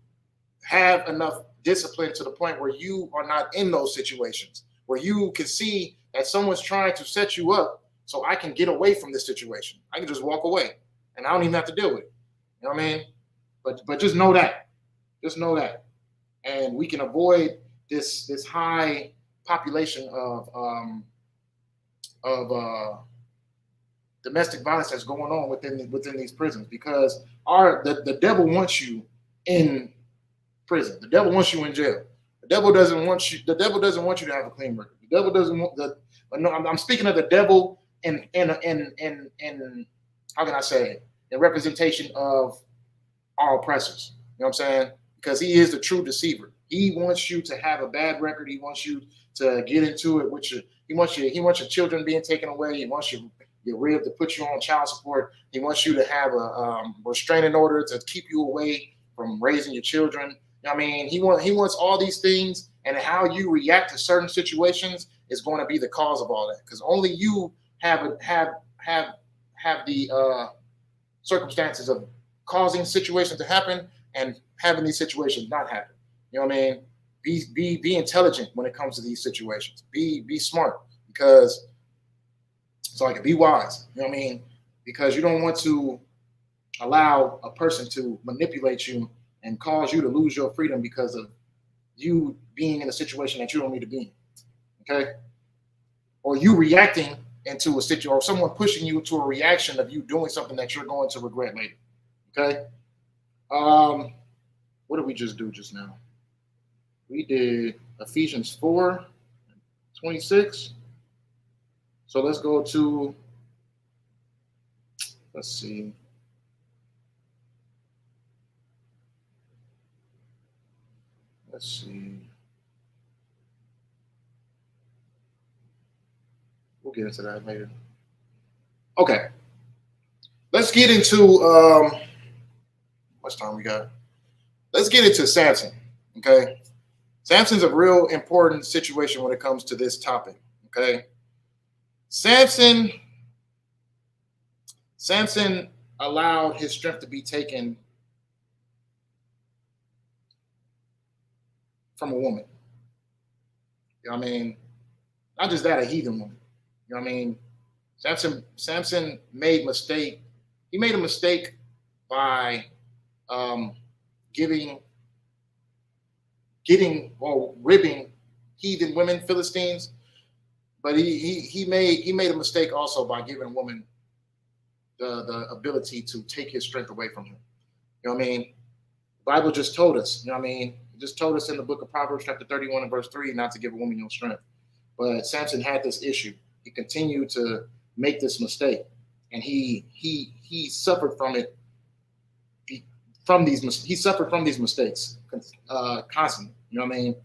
Have enough discipline to the point where you are not in those situations, where you can see that someone's trying to set you up so I can get away from this situation. I can just walk away and I don't even have to deal with it. You know what I mean? But just know that. Just know that. And we can avoid this high population of domestic violence that's going on within these prisons, because the devil wants you in prison. The devil wants you in jail. The devil doesn't want you to have a clean record. The devil doesn't want no, I'm speaking of the devil in how can I say it? In representation of our oppressors. You know what I'm saying? Because he is the true deceiver. He wants you to have a bad record. He wants you to get into it with he wants your children being taken away. He wants your rib to put you on child support. He wants you to have a restraining order to keep you away from raising your children. You know what I mean? He wants all these things, and how you react to certain situations is going to be the cause of all that. Because only you have the circumstances of causing situations to happen and having these situations not happen. You know what I mean? Be intelligent when it comes to these situations. Be smart, because it's like, be wise. You know what I mean? Because you don't want to allow a person to manipulate you and cause you to lose your freedom because of you being in a situation that you don't need to be in. Okay? Or you reacting into a situation, or someone pushing you to a reaction of you doing something that you're going to regret later. Okay? What did we just do just now? We did Ephesians 4:26. So let's go to, let's see. We'll get into that later. Okay. Let's get into, how much time we got? Let's get into Samson, okay? Samson's a real important situation when it comes to this topic, okay? Samson allowed his strength to be taken from a woman. You know what I mean? Not just that, a heathen woman. You know what I mean? Samson made a mistake. He made a mistake by ribbing heathen women, Philistines. But he made a mistake also by giving a woman the ability to take his strength away from him. You know what I mean? The Bible just told us, you know what I mean? It just told us in the book of Proverbs chapter 31 and verse 3 not to give a woman your strength. But Samson had this issue. He continued to make this mistake, and he suffered from it. He suffered from these mistakes constantly. You know what I mean?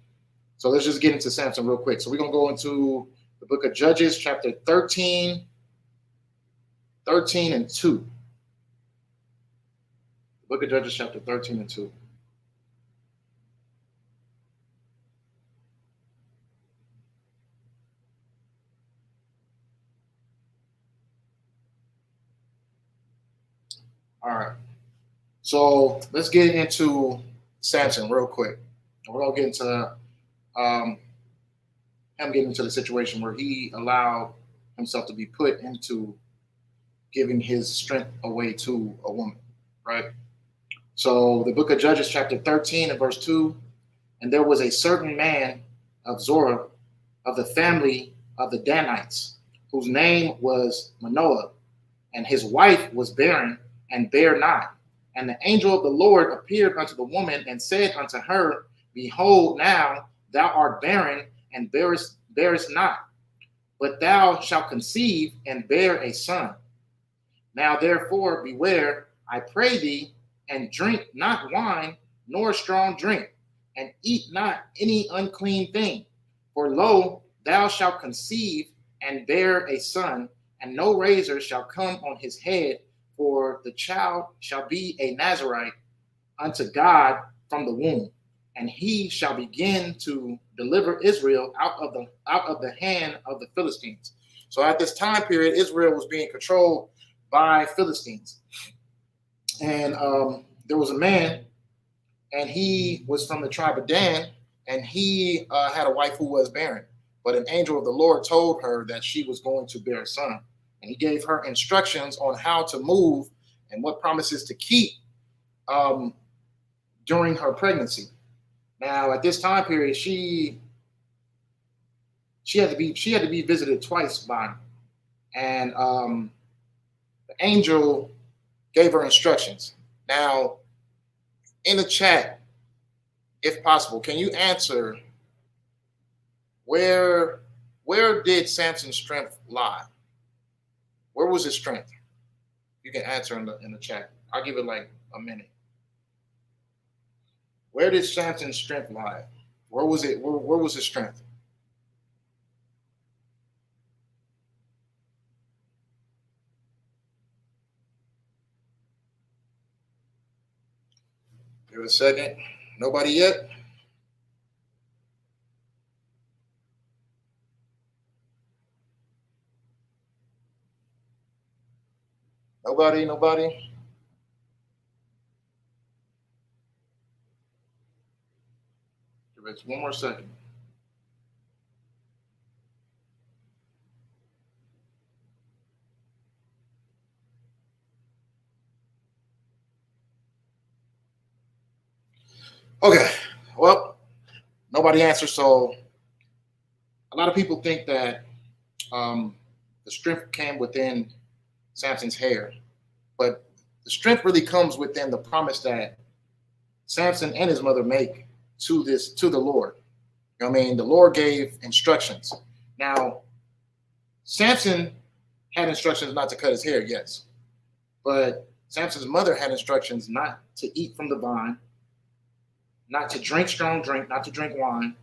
So let's just get into Samson real quick. So we're gonna go into The book of Judges, chapter 13 and 2. The book of Judges, chapter 13 and 2. All right. So let's get into Samson real quick. We're going to get into him getting into the situation where he allowed himself to be put into giving his strength away to a woman, right? So the book of Judges, chapter 13 and verse 2, and there was a certain man of Zorah of the family of the Danites, whose name was Manoah, and his wife was barren and bare not. And the angel of the Lord appeared unto the woman and said unto her, Behold, now thou art barren and bearest not, but thou shalt conceive and bear a son. Now therefore beware, I pray thee, and drink not wine nor strong drink, and eat not any unclean thing. For lo, thou shalt conceive and bear a son, and no razor shall come on his head, for the child shall be a Nazarite unto God from the womb, and he shall begin to deliver Israel out of the hand of the Philistines. So at this time period, Israel was being controlled by Philistines. And there was a man, and he was from the tribe of Dan, and he had a wife who was barren. But an angel of the Lord told her that she was going to bear a son. And he gave her instructions on how to move and what promises to keep during her pregnancy. Now, at this time period, she had to be visited twice by him. And the angel gave her instructions. Now, in the chat, if possible, can you answer where did Samson's strength lie? Where was his strength? You can answer in the chat. I'll give it like a minute. Where did Samson's strength lie? Where was it? Where was his strength? Give it a second. Nobody yet? Nobody? Give it one more second. Okay, well, nobody answers. So a lot of people think that the strength came within Samson's hair, but the strength really comes within the promise that Samson and his mother make to the Lord. You know what I mean? The Lord gave instructions. Now, Samson had instructions not to cut his hair, yes, but Samson's mother had instructions not to eat from the vine, not to drink strong drink, not to drink wine.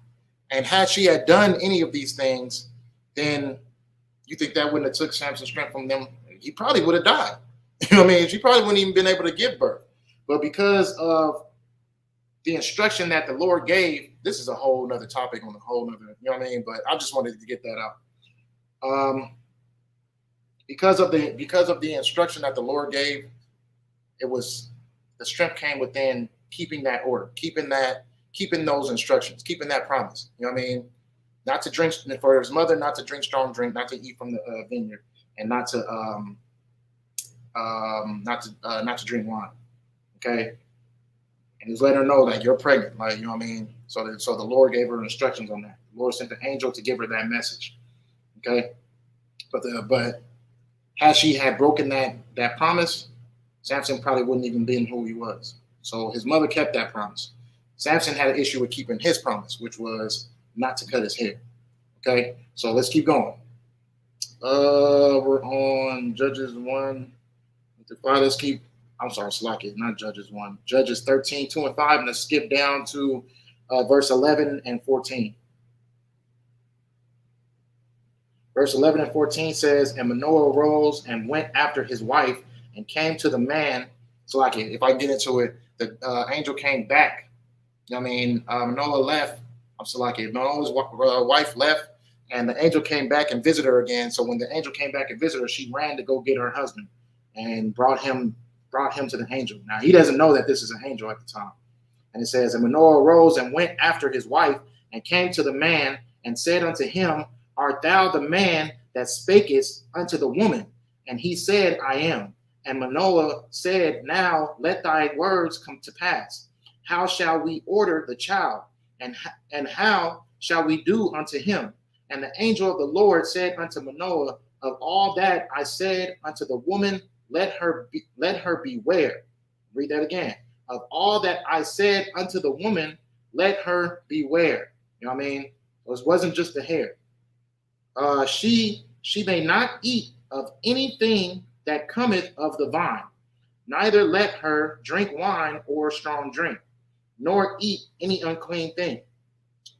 And had she had done any of these things, then you think that wouldn't have took Samson's strength from them? He probably would have died. You know what I mean? She probably wouldn't even been able to give birth. But because of the instruction that the Lord gave, this is a whole nother topic on a whole nother, you know what I mean? But I just wanted to get that out. Because of the instruction that the Lord gave, the strength came within keeping that order, keeping those instructions, keeping that promise. You know what I mean? Not to drink, for his mother, not to drink strong drink, not to eat from the vineyard, and not to drink wine. Okay. And he's letting her know that you're pregnant, like, you know what I mean? So the Lord gave her instructions on that. The Lord sent the angel to give her that message. Okay. But had she had broken that promise, Samson probably wouldn't even been who he was. So his mother kept that promise. Samson had an issue with keeping his promise, which was not to cut his hair. Okay. So let's keep going. We're on Judges 1 to 5. Let's keep. I'm sorry, Slack, not Judges 1. Judges 13, 2 and 5. And let's skip down to verse 11 and 14. Verse 11 and 14 says, and Manoah arose and went after his wife and came to the man. So like if I get into it, the angel came back. I mean, Manoah left. I'm so like it. Manoah's wife left, and the angel came back and visited her again. So when the angel came back and visited her, she ran to go get her husband and brought him to the angel. Now he doesn't know that this is an angel at the time. And it says, and Manoah arose and went after his wife and came to the man and said unto him, art thou the man that spakest unto the woman? And he said, I am. And Manoah said, now let thy words come to pass. How shall we order the child? And how shall we do unto him? And the angel of the Lord said unto Manoah, of all that I said unto the woman, let her beware. Read that again. Of all that I said unto the woman, let her beware. You know what I mean? It wasn't just the hair. She may not eat of anything that cometh of the vine, neither let her drink wine or strong drink, nor eat any unclean thing.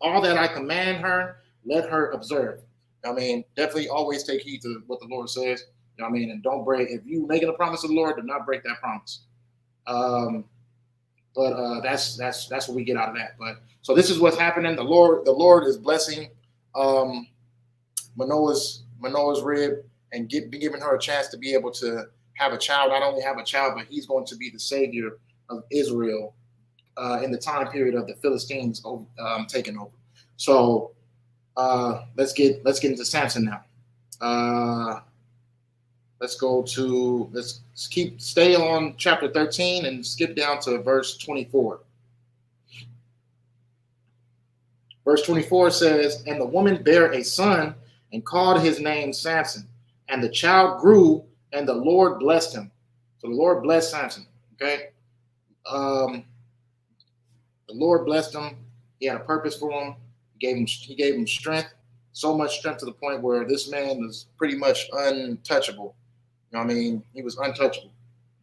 All that I command her, let her observe. I mean, definitely always take heed to what the Lord says. You know what I mean? And don't break. If you making a promise to the Lord, do not break that promise. But that's what we get out of that. But so this is what's happening. The Lord is blessing Manoah's rib and giving her a chance to be able to have a child. Not only have a child, but he's going to be the savior of Israel in the time period of the Philistines taking over. So let's get into Samson now. Let's stay on chapter 13 and skip down to verse 24. Verse 24 says, and the woman bare a son and called his name Samson. And the child grew, and the Lord blessed him. So the Lord blessed Samson. Okay. The Lord blessed him. He had a purpose for him. He gave him strength, so much strength to the point where this man was pretty much untouchable. You know what I mean? He was untouchable.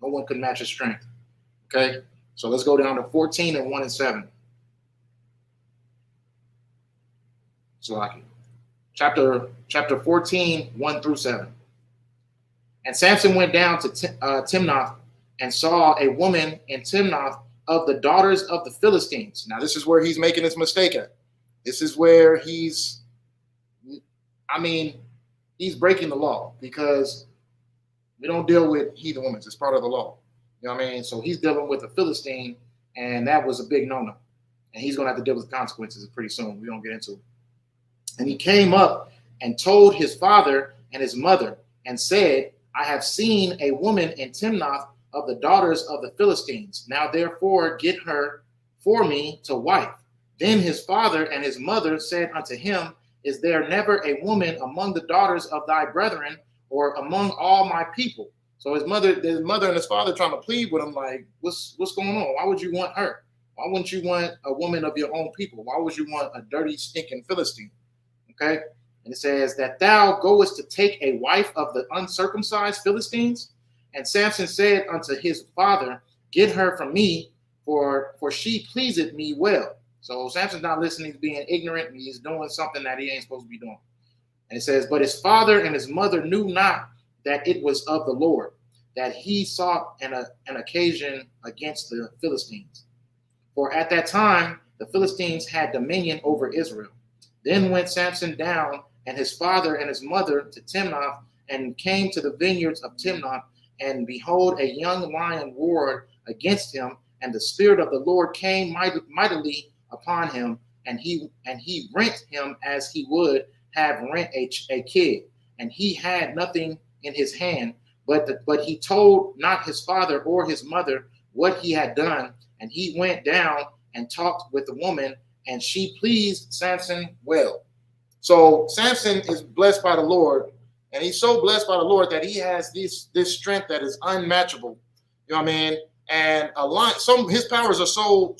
No one could match his strength. Okay. So let's go down to 14 and 1 and 7. So like chapter 14, 1 through 7. And Samson went down to Timnath and saw a woman in Timnath of the daughters of the Philistines. Now, this is where he's making his mistake at. This is where he's breaking the law, because we don't deal with heathen women. It's part of the law. You know what I mean? So he's dealing with a Philistine, and that was a big no-no. And he's going to have to deal with the consequences pretty soon. We don't get into it. And he came up and told his father and his mother and said, I have seen a woman in Timnath of the daughters of the Philistines. Now therefore get her for me to wife. Then his father and his mother said unto him, is there never a woman among the daughters of thy brethren, or among all my people? So his mother and his father trying to plead with him, like, what's going on? Why would you want her? Why wouldn't you want a woman of your own people? Why would you want a dirty, stinking Philistine? Okay. And it says that thou goest to take a wife of the uncircumcised Philistines. And Samson said unto his father, get her from me, for she pleaseth me well. So Samson's not listening. He's being ignorant, and he's doing something that he ain't supposed to be doing. And it says, but his father and his mother knew not that it was of the Lord, that he sought an occasion against the Philistines. For at that time, the Philistines had dominion over Israel. Then went Samson down, and his father and his mother, to Timnath, and came to the vineyards of Timnath, and behold, a young lion roared against him, and the Spirit of the Lord came mightily upon him, and he rent him as he would have rent a kid, and he had nothing in his hand, but he told not his father or his mother what he had done, and he went down and talked with the woman, and she pleased Samson well. So Samson is blessed by the Lord, and he's so blessed by the Lord that he has this strength that is unmatchable. You know what I mean? And his powers are so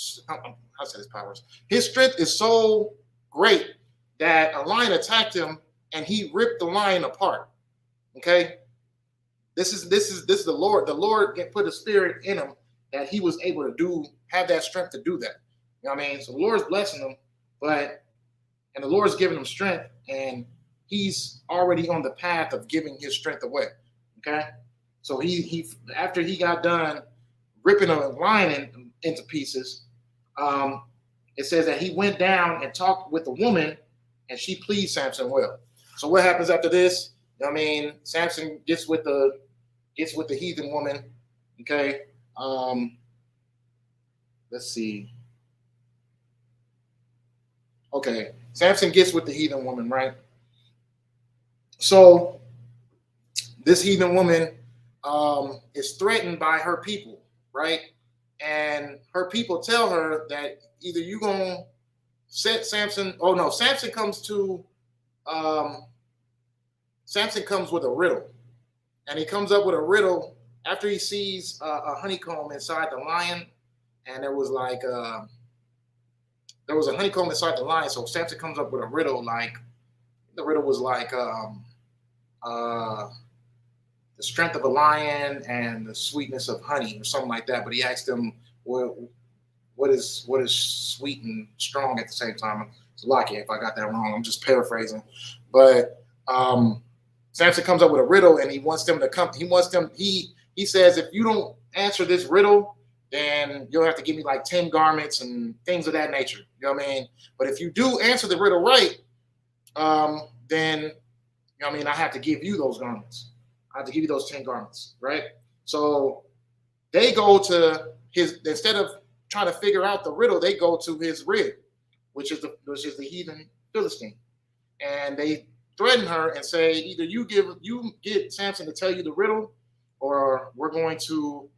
I said his powers. His strength is so great that a lion attacked him and he ripped the lion apart. Okay, this is the Lord. The Lord put a spirit in him that he was able to have that strength to do that. You know what I mean? So the Lord's blessing him, but and the Lord's giving him strength, and he's already on the path of giving his strength away. Okay, so he after he got done ripping a lion into pieces, it says that he went down and talked with the woman, and she pleased Samson well. So what happens after this? I mean, Samson gets with the heathen woman. Okay, let's see. Okay, Samson gets with the heathen woman, right? So this heathen woman is threatened by her people, right? And her people tell her that either you gonna set Samson. Oh no, Samson comes with a riddle, and he comes up with a riddle after he sees a honeycomb inside the lion, and there was a honeycomb inside the lion. So Samson comes up with a riddle, like the riddle was like the strength of a lion and the sweetness of honey, or something like that. But he asked him, what is sweet and strong at the same time? It's lucky if I got that wrong. I'm just paraphrasing, but Samson comes up with a riddle, and he wants them to come. He says, if you don't answer this riddle, then you'll have to give me like 10 garments and things of that nature. You know what I mean? But if you do answer the riddle right, then you know what I mean, I have to give you those garments. I have to give you those 10 garments, right? So they go to instead of trying to figure out the riddle, they go to his rib, which is the heathen Philistine, and they threaten her and say, either you get Samson to tell you the riddle, or we're going to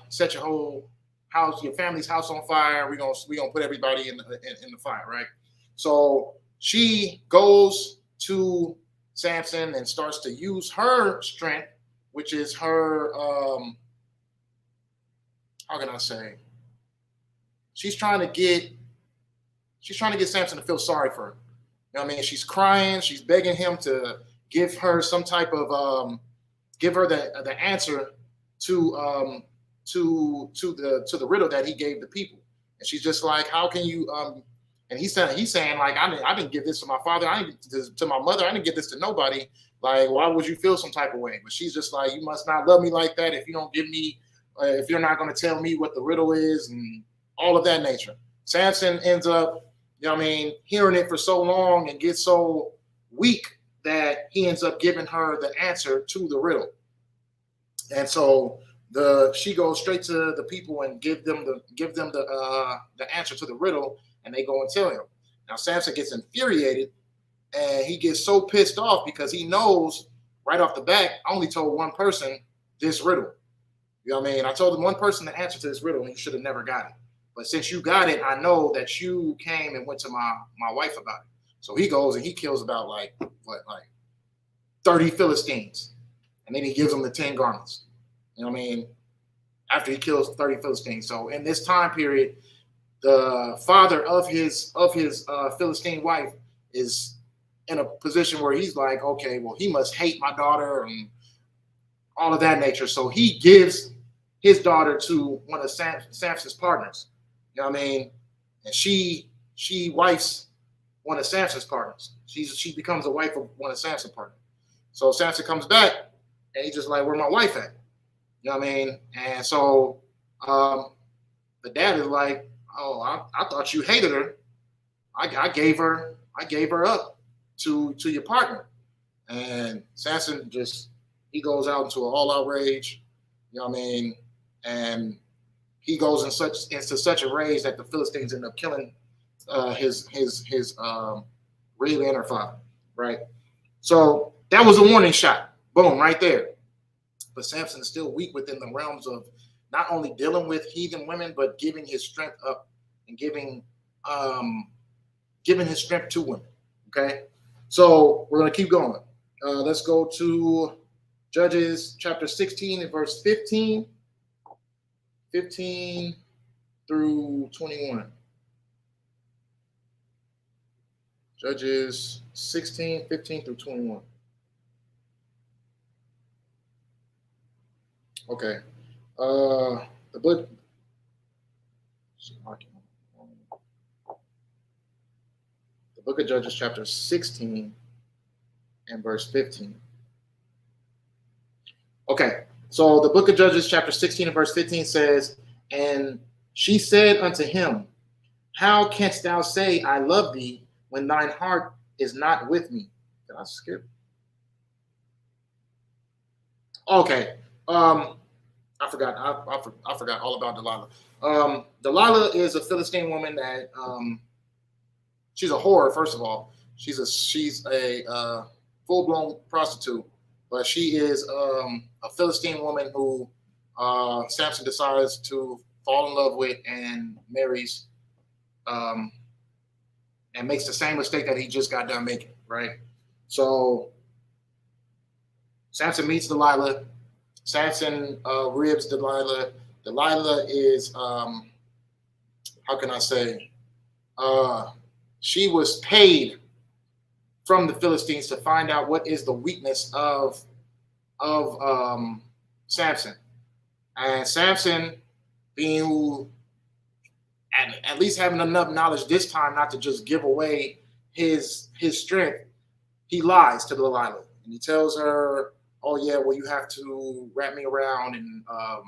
set your whole house, your family's house on fire. We're gonna put everybody in the fire, right? So she goes to Samson and starts to use her strength, which is her how can I say? She's trying to get Samson to feel sorry for her. You know what I mean? She's crying. She's begging him to give her some type of give her the answer to the riddle that he gave the people. And she's just like, how can you and he's saying like, I didn't give this to my father, I didn't give this to my mother, I didn't give this to nobody. Like, why would you feel some type of way? But she's just like, you must not love me like that if you don't give me if you're not going to tell me what the riddle is, and all of that nature. Samson ends up, you know what I mean, hearing it for so long and gets so weak that he ends up giving her the answer to the riddle. And so she goes straight to the people and give them the answer to the riddle, and they go and tell him. Now Samson gets infuriated, and he gets so pissed off because he knows right off the bat, I only told one person this riddle. You know what I mean? I told him one person the answer to this riddle, and he should have never got it. But since you got it, I know that you came and went to my wife about it. So he goes and he kills about like 30 Philistines, and then he gives them the 10 garments. You know what I mean? After he kills 30 Philistines. So in this time period, the father of his Philistine wife is in a position where he's like, okay, well, he must hate my daughter and all of that nature. So he gives his daughter to one of Samson's partners. You know what I mean? And she wifes one of Samson's partners. She becomes a wife of one of Samson's partners. So Samson comes back, and he's just like, where my wife at? You know what I mean? And so the dad is like, oh, I thought you hated her. I gave her up to your partner. And Samson he goes out into an all-out rage. You know what I mean? And he goes into such a rage that the Philistines end up killing his rib and her father, right? So that was a warning shot. Boom, right there. But Samson is still weak within the realms of not only dealing with heathen women, but giving his strength up and giving his strength to women. Okay, so we're going to keep going. Let's go to Judges chapter 16 and verse 15 through 21. Judges 16, 15 through 21. Okay. The book. The book of Judges, chapter 16 and verse 15. Okay, so the book of Judges, chapter 16 and verse 15 says, and she said unto him, how canst thou say, I love thee, when thine heart is not with me? Did I skip? Okay. I forgot. I forgot all about Delilah. Delilah is a Philistine woman that she's a whore. First of all, she's a full-blown prostitute, but she is a Philistine woman who Samson decides to fall in love with and marries, and makes the same mistake that he just got done making. Right. So Samson meets Delilah. Samson ribs Delilah. Delilah is, how can I say, she was paid from the Philistines to find out what is the weakness of Samson. And Samson, being who, at least having enough knowledge this time not to just give away his strength, he lies to Delilah. And he tells her, oh yeah, well, you have to wrap me around in what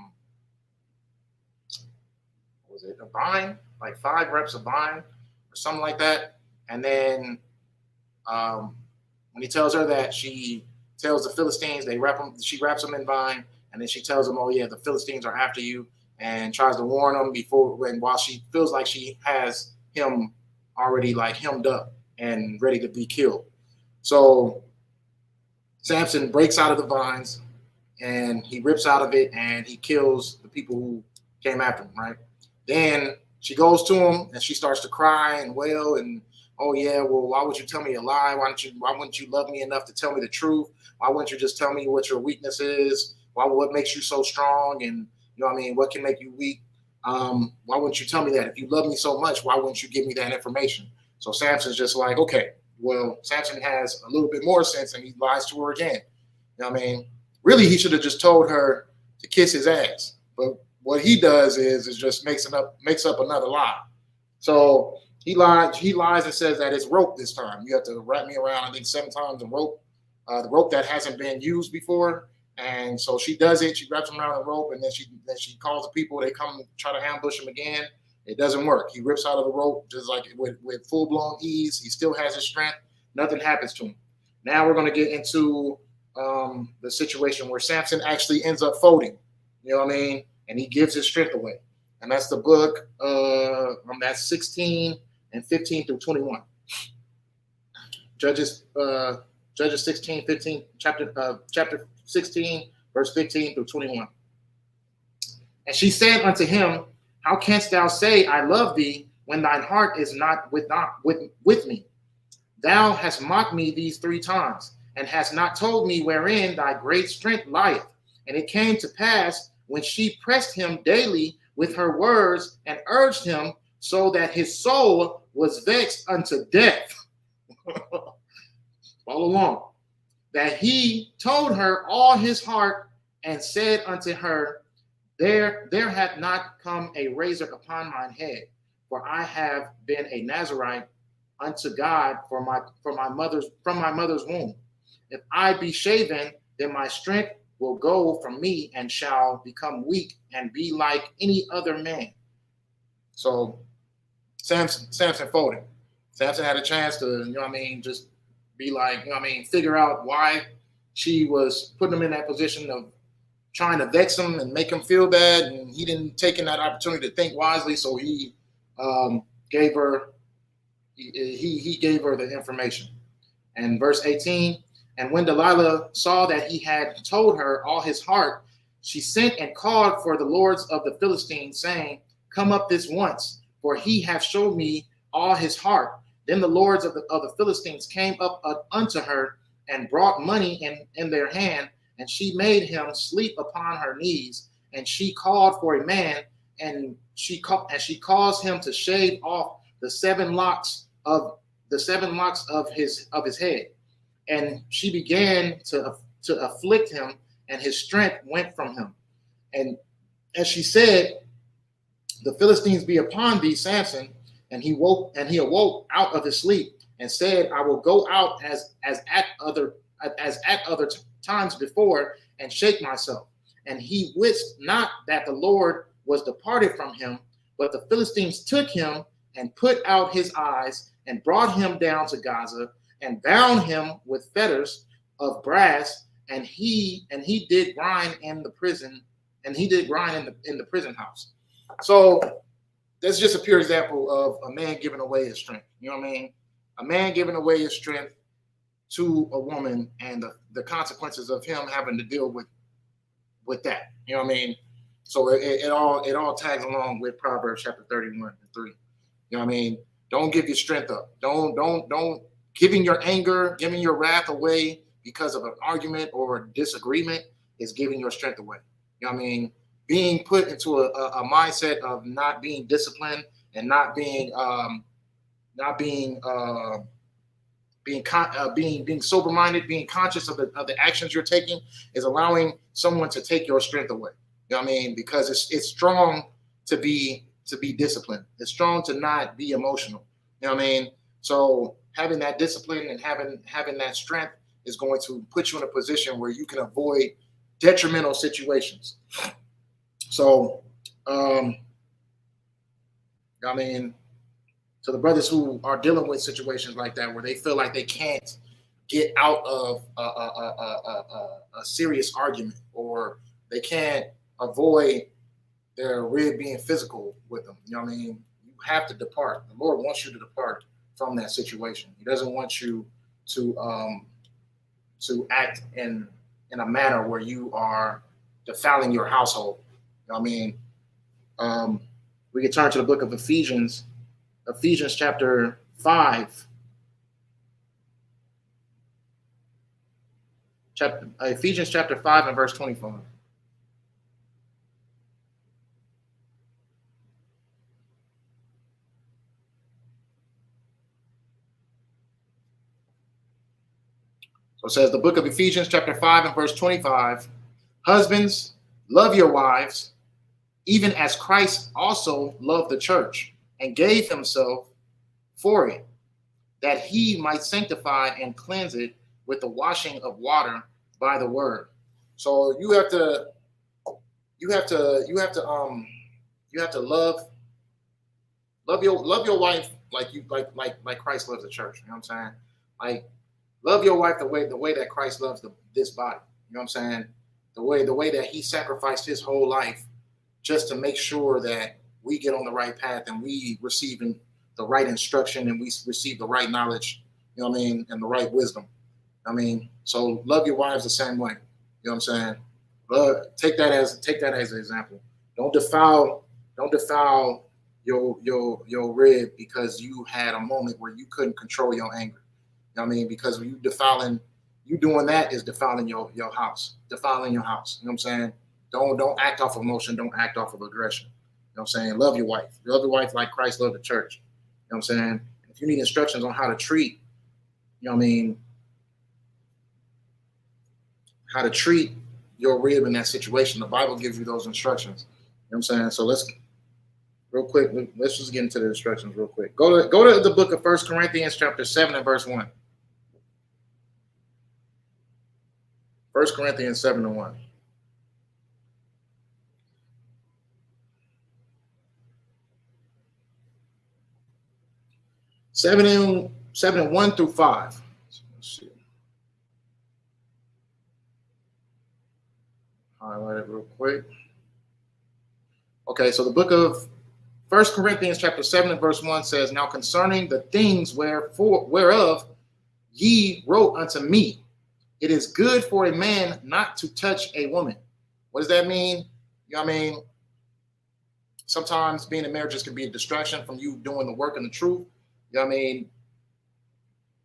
was it, a vine, like 5 reps of vine or something like that. And then when he tells her that, she tells the Philistines, she wraps them in vine, and then she tells them, oh yeah, the Philistines are after you, and tries to warn them while she feels like she has him already like hemmed up and ready to be killed. So Samson breaks out of the vines and he rips out of it and he kills the people who came after him, right? Then she goes to him and she starts to cry and wail and, oh yeah, well, why would you tell me a lie? Why wouldn't you love me enough to tell me the truth? Why wouldn't you just tell me what your weakness is? What makes you so strong? And you know what I mean, what can make you weak? Why wouldn't you tell me that? If you love me so much, why wouldn't you give me that information? So Samson's just like, okay. Well, Samson has a little bit more sense and he lies to her again. You know what I mean? Really, he should have just told her to kiss his ass. But what he does is just makes up another lie. So he lies and says that it's rope this time. You have to wrap me around, I think 7 times the rope that hasn't been used before. And so she does it. She wraps him around the rope, and then she calls the people. They come and try to ambush him again. It doesn't work. He rips out of the rope just like with full-blown ease. He still has his strength. Nothing happens to him. Now we're going to get into the situation where Samson actually ends up folding. You know what I mean? And he gives his strength away. And that's the book. That's 16 and 15 through 21. Judges 16, 15, chapter 16, verse 15 through 21. And she said unto him, how canst thou say, I love thee, when thine heart is not with me? Thou hast mocked me these 3 times, and hast not told me wherein thy great strength lieth. And it came to pass, when she pressed him daily with her words, and urged him, so that his soul was vexed unto death. Follow along. That he told her all his heart, and said unto her, There hath not come a razor upon mine head, for I have been a Nazarite unto God from my mother's womb. If I be shaven, then my strength will go from me, and shall become weak, and be like any other man. So Samson folded. Samson had a chance to, you know what I mean, just be like, you know what I mean, figure out why she was putting him in that position of trying to vex him and make him feel bad, and he didn't take in that opportunity to think wisely, so he gave her the information. And verse 18, and when Delilah saw that he had told her all his heart, she sent and called for the lords of the Philistines, saying, Come up this once, for he hath showed me all his heart. Then the lords of the Philistines came up unto her, and brought money in their hand, and she made him sleep upon her knees. And she called for a man, and she caused him to shave off the 7 locks of his head. And she began to afflict him, and his strength went from him. And as she said, the Philistines be upon thee, Samson. And he awoke out of his sleep, and said, I will go out as at other times before and shake myself. And he wist not that the Lord was departed from him, but the Philistines took him and put out his eyes and brought him down to Gaza and bound him with fetters of brass, and he did grind in the prison, and he did grind in the prison house. So that's just a pure example of a man giving away his strength. You know what I mean? A man giving away his strength to a woman, and the consequences of him having to deal with that. You know what I mean? So it all tags along with Proverbs chapter 31 and 3. You know what I mean? Don't give your strength up. Don't giving your anger, giving your wrath away because of an argument or a disagreement is giving your strength away. You know what I mean? Being put into a mindset of not being disciplined and not being sober-minded, being conscious of the actions you're taking is allowing someone to take your strength away. You know what I mean? Because it's strong to be disciplined. It's strong to not be emotional. You know what I mean? So having that discipline and having that strength is going to put you in a position where you can avoid detrimental situations. So, I mean, to the brothers who are dealing with situations like that, where they feel like they can't get out of a serious argument, or they can't avoid their rib being physical with them. You know what I mean? You have to depart. The Lord wants you to depart from that situation. He doesn't want you to act in a manner where you are defiling your household. You know what I mean? We can turn to the book of Ephesians chapter 5. Ephesians chapter 5 and verse 25. So it says, the book of Ephesians chapter 5 and verse 25, husbands, love your wives, even as Christ also loved the church and gave himself for it, that he might sanctify and cleanse it with the washing of water by the word. So you have to love your wife like Christ loves the church. You know what I'm saying? Like, love your wife the way that Christ loves this body. You know what I'm saying? The way that he sacrificed his whole life just to make sure that we get on the right path and we receiving the right instruction and we receive the right knowledge, you know what I mean, and the right wisdom. I mean, so love your wives the same way. You know what I'm saying? Take that as an example. Don't defile your rib because you had a moment where you couldn't control your anger. You know what I mean? Because you doing that is defiling your house, defiling your house. You know what I'm saying? Don't act off of emotion. Don't act off of aggression. You know what I'm saying? Love your wife. Love your wife like Christ loved the church. You know what I'm saying? If you need instructions on how to treat, you know what I mean, how to treat your rib in that situation, the Bible gives you those instructions. You know what I'm saying? So let's just get into the instructions real quick. Go to the book of 1 Corinthians chapter 7 and verse 1. 1 Corinthians 7 and 1. 7 and 1 through 5. Let's see. Highlight it real quick. Okay, so the book of 1 Corinthians chapter 7 and verse 1 says, now concerning the things whereof ye wrote unto me, it is good for a man not to touch a woman. What does that mean? You know what I mean? Sometimes being in marriages can be a distraction from you doing the work and the truth. You know what I mean?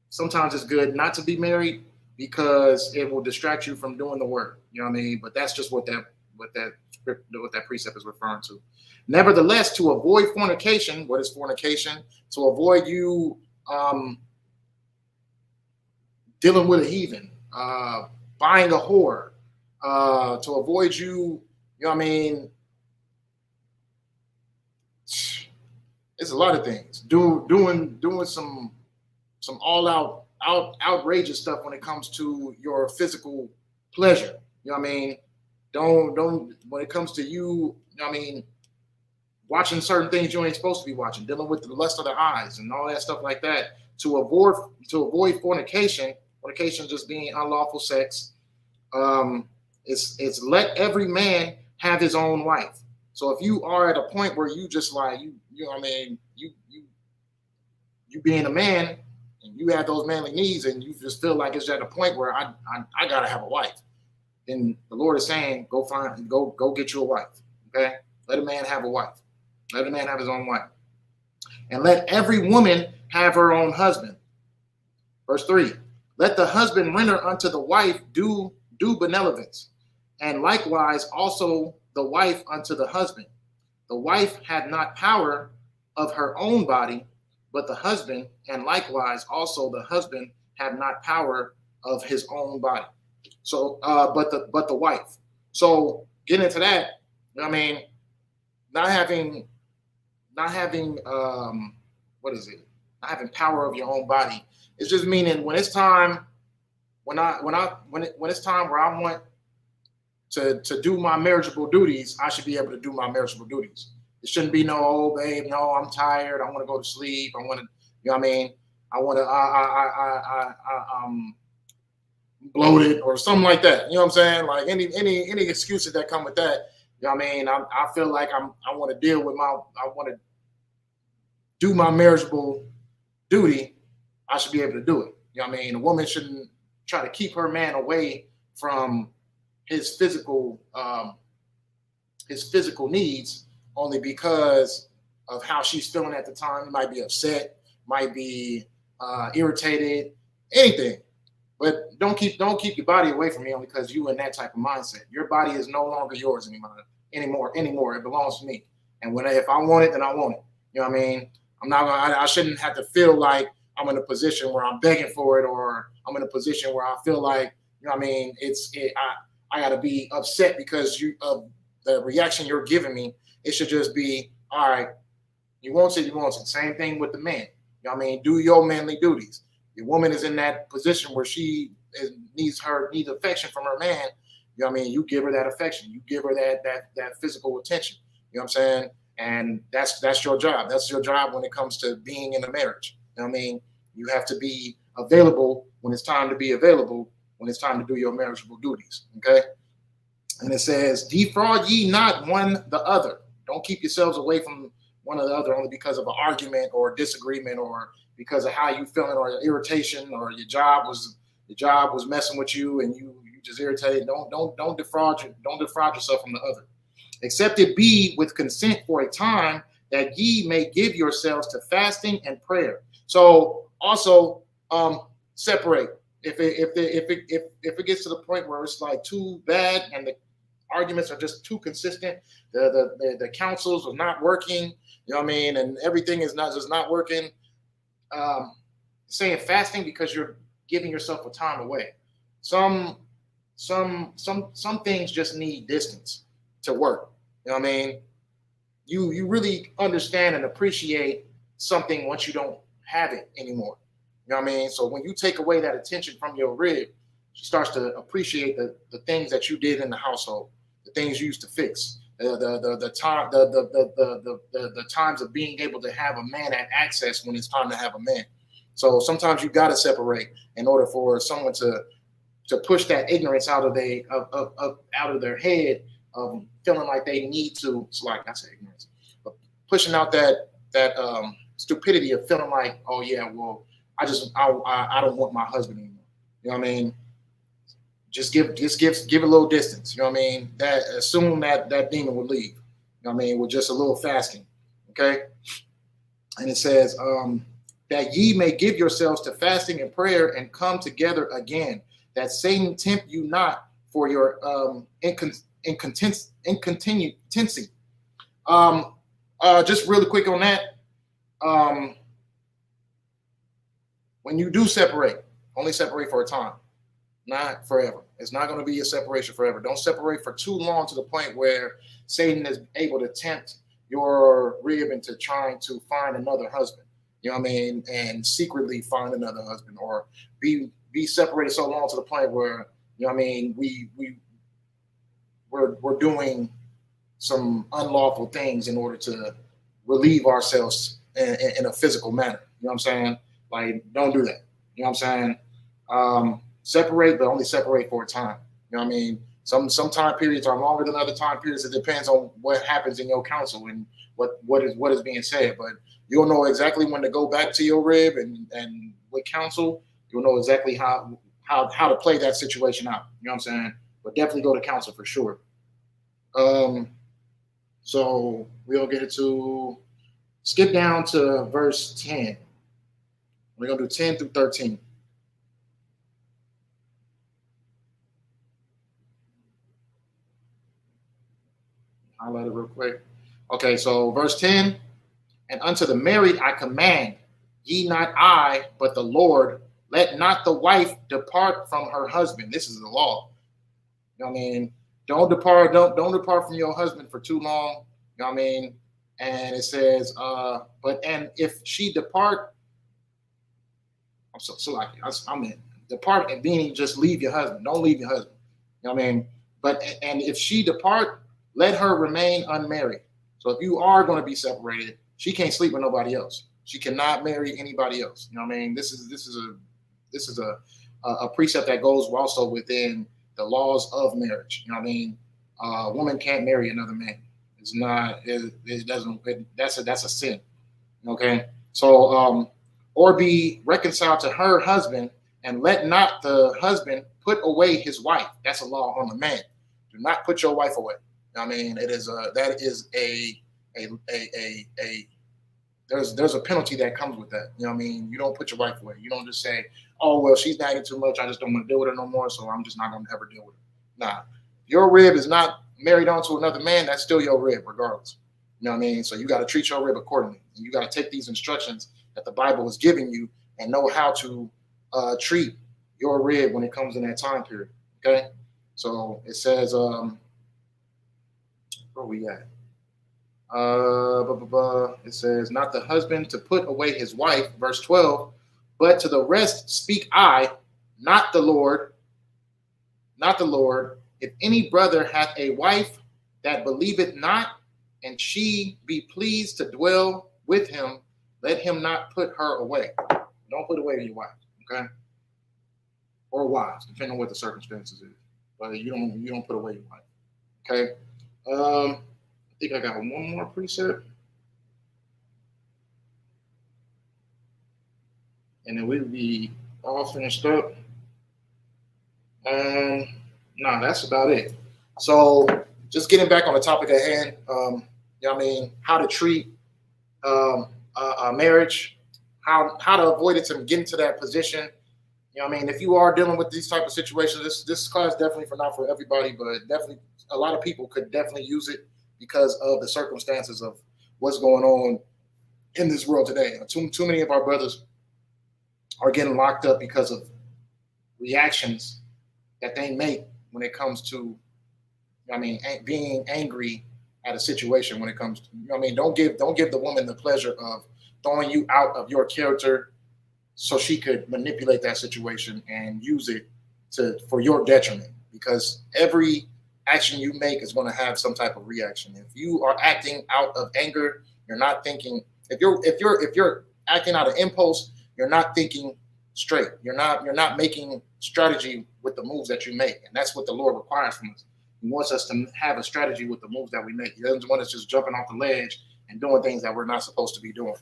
Sometimes it's good not to be married because it will distract you from doing the work. You know what I mean? But that's just what that precept is referring to. Nevertheless, to avoid fornication, what is fornication? To avoid you dealing with a heathen, buying a whore, to avoid you know what I mean? It's a lot of things. Doing some some outrageous stuff when it comes to your physical pleasure. You know what I mean? Don't when it comes to you know what I mean, watching certain things you ain't supposed to be watching, dealing with the lust of the eyes and all that stuff like that, to avoid fornication. Fornication just being unlawful sex. It's let every man have his own wife. So if you are at a point where you just like you know what I mean, you being a man and you have those manly needs and you just feel like it's at a point where I gotta have a wife, then the Lord is saying go get you a wife. Okay, let a man have a wife. Let a man have his own wife, and let every woman have her own husband. Verse 3. Let the husband render unto the wife due benevolence, and likewise also the wife unto the husband. The wife had not power of her own body, but the husband, and likewise also the husband had not power of his own body. So, but the wife. So, getting into that, you know what I mean, not having what is it? Not having power of your own body. It's just meaning when it's time, when it's time where I want to do my marriageable duties, I should be able to do my marriageable duties. It shouldn't be no, oh babe, no, I'm tired. I want to go to sleep. I want to, you know what I mean? I want to, I'm bloated or something like that. You know what I'm saying? Like any excuses that come with that. You know what I mean? I feel like I want to deal with I want to do my marriageable duty. I should be able to do it. You know what I mean? A woman shouldn't try to keep her man away from his physical needs only because of how she's feeling at the time. He might be upset, might be irritated, anything. But don't keep your body away from me only because you in that type of mindset. Your body is no longer yours anymore. It belongs to me. And if I want it, then I want it. You know what I mean? I shouldn't have to feel like I'm in a position where I'm begging for it, or I'm in a position where I feel like, you know what I mean, I gotta be upset because of the reaction you're giving me. It should just be, all right, you want it. Same thing with the man. You know what I mean? Do your manly duties. The woman is in that position where she needs affection from her man. You know what I mean? You give her that affection. You give her that physical attention. You know what I'm saying? And that's your job. That's your job when it comes to being in a marriage. You know what I mean? You have to be available when it's time to be available, when it's time to do your marriageable duties. Okay? And it says, defraud ye not one the other. Don't keep yourselves away from one or the other only because of an argument or disagreement or because of how you feeling or your irritation or your job was messing with you and you just irritated. Don't defraud yourself from the other. Except it be with consent for a time, that ye may give yourselves to fasting and prayer. So also separate. If it gets to the point where it's like too bad and the arguments are just too consistent, the counsels are not working, you know what I mean, and everything is not working. Saying fasting because you're giving yourself a time away. Some things just need distance to work. You know what I mean? You really understand and appreciate something once you don't have it anymore. You know what I mean? So when you take away that attention from your rib, she starts to appreciate the things that you did in the household, the things you used to fix, the times of being able to have a man at access when it's time to have a man. So sometimes you got to separate in order for someone to push that ignorance out of their head of feeling like they need to. It's like I say ignorance, but pushing out that stupidity of feeling like, oh yeah, well I don't want my husband anymore. You know what I mean? Just give a little distance. You know what I mean? That assume that demon will leave. You know what I mean? With just a little fasting. Okay. And it says, that ye may give yourselves to fasting and prayer and come together again, that Satan tempt you not for your incontinency. Just really quick on that. When you do separate, only separate for a time, not forever. It's not going to be a separation forever. Don't separate for too long to the point where Satan is able to tempt your rib into trying to find another husband. You you know what I mean, and secretly find another husband, or be separated so long to the point where, you know what I mean, we're doing some unlawful things in order to relieve ourselves in a physical manner. You know what I'm saying? Like, don't do that. You know what I'm saying? Separate, but only separate for a time. You know what I mean? Some time periods are longer than other time periods. It depends on what happens in your counsel and what is being said. But you'll know exactly when to go back to your rib, and with counsel, you'll know exactly how to play that situation out. You know what I'm saying? But definitely go to counsel for sure. So we'll get it to skip down to verse 10. We're gonna do 10 through 13. Highlight it real quick. Okay, so verse 10, and unto the married I command, ye not I, but the Lord, let not the wife depart from her husband. This is the law. You know what I mean? Don't depart from your husband for too long. You know what I mean? And it says, and if she depart, I'm so like I'm in depart, and meaning just leave your husband. Don't leave your husband. You know what I mean? And if she depart, let her remain unmarried. So if you are going to be separated, she can't sleep with nobody else. She cannot marry anybody else. You know what I mean? This is a precept that goes also within the laws of marriage. You know what I mean? A woman can't marry another man. It's not. It doesn't. That's a sin. Okay. So or be reconciled to her husband, and let not the husband put away his wife. That's a law on the man. Do not put your wife away. I mean, there's a penalty that comes with that. You know what I mean? You don't put your wife away. You don't just say, oh, well, she's nagging too much. I just don't want to deal with her no more, so I'm just not going to ever deal with her. Nah. Your rib is not married on to another man. That's still your rib, regardless. You know what I mean? So you got to treat your rib accordingly. And you got to take these instructions that the Bible is giving you and know how to treat your rib when it comes in that time period. Okay? So it says, where we at? It says, not the husband to put away his wife, verse 12, but to the rest speak I, not the Lord. If any brother hath a wife that believeth not, and she be pleased to dwell with him, let him not put her away. Don't put away your wife, okay? Or wives, depending on what the circumstances is. But you don't put away your wife. Okay. I think I got one more precept. And then we'll be all finished up. No, that's about it. So just getting back on the topic at hand, you know what I mean, how to treat a marriage, how to avoid it to get into that position. You know what I mean? If you are dealing with these type of situations, this class definitely not for everybody, but definitely a lot of people could definitely use it because of the circumstances of what's going on in this world today. Too many of our brothers are getting locked up because of reactions that they make when it comes to, you know what I mean, being angry at a situation. When it comes to, you know what I mean, don't give the woman the pleasure of throwing you out of your character so she could manipulate that situation and use it for your detriment, because every action you make is going to have some type of reaction. If you are acting out of anger, you're not thinking. If you're acting out of impulse, you're not thinking straight. You're not making strategy with the moves that you make, and that's what the Lord requires from us. He wants us to have a strategy with the moves that we make. He doesn't want us just jumping off the ledge and doing things that we're not supposed to be doing.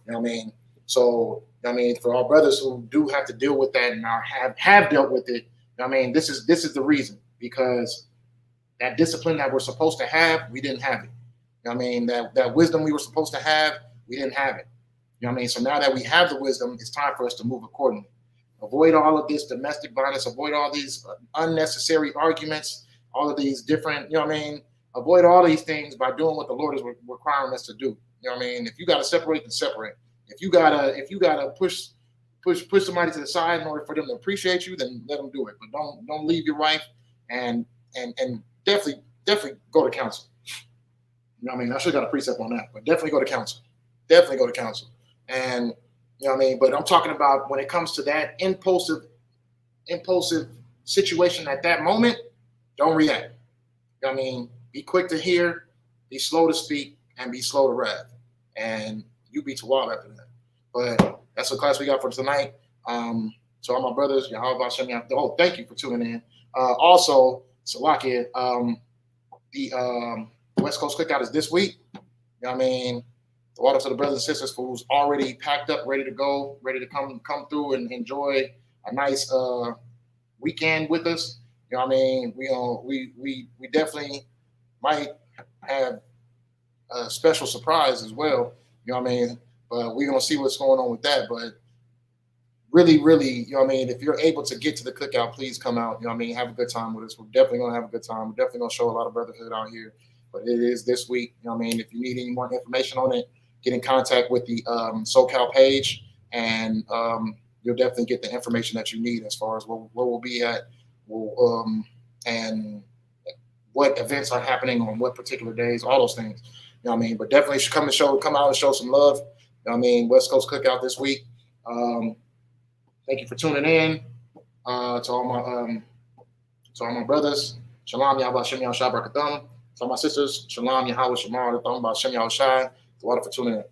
You know what I mean? So, I mean, for our brothers who do have to deal with that and have dealt with it, I mean, this is the reason, because that discipline that we're supposed to have, we didn't have it. You know what I mean? That wisdom we were supposed to have, we didn't have it. You know what I mean? So now that we have the wisdom, it's time for us to move accordingly. Avoid all of this domestic violence, avoid all these unnecessary arguments, all of these different, you know what I mean? Avoid all these things by doing what the Lord is requiring us to do. You know what I mean? If you got to separate, then separate. If you gotta push somebody to the side in order for them to appreciate you, then let them do it. But don't leave your wife, and definitely go to counsel. You know what I mean? I should have got a precept on that, but definitely go to counsel. Definitely go to counsel. And You know what I mean? But I'm talking about when it comes to that impulsive situation at that moment, don't react. You know what I mean? Be quick to hear, be slow to speak, and be slow to wrath. And you be Tawab after that. But that's the class we got for tonight. To all my brothers, Yahweh Shem Yah. Oh, thank you for tuning in. Also, Salakia, the West Coast Cookout is this week. You know what I mean? The water to the brothers and sisters who's already packed up, ready to go, ready to come through and enjoy a nice weekend with us. You know what I mean? We definitely might have a special surprise as well. You know what I mean? But we're gonna see what's going on with that. But really, you know what I mean? If you're able to get to the cookout, please come out. You know what I mean? Have a good time with us. We're definitely gonna have a good time. We're definitely gonna show a lot of brotherhood out here. But it is this week. You know what I mean? If you need any more information on it, get in contact with the SoCal page, and you'll definitely get the information that you need as far as where we'll be at, and what events are happening on what particular days, all those things. You know what I mean? But definitely should come out and show some love. You know what I mean? West Coast Cookout this week. Thank you for tuning in. To all my brothers, Shalom Yahweh Shem Yahweh Shai Barakatham. To all my sisters, Shalom Yahweh Shemar Thum Shem Yahweh Shai. To all for tuning in.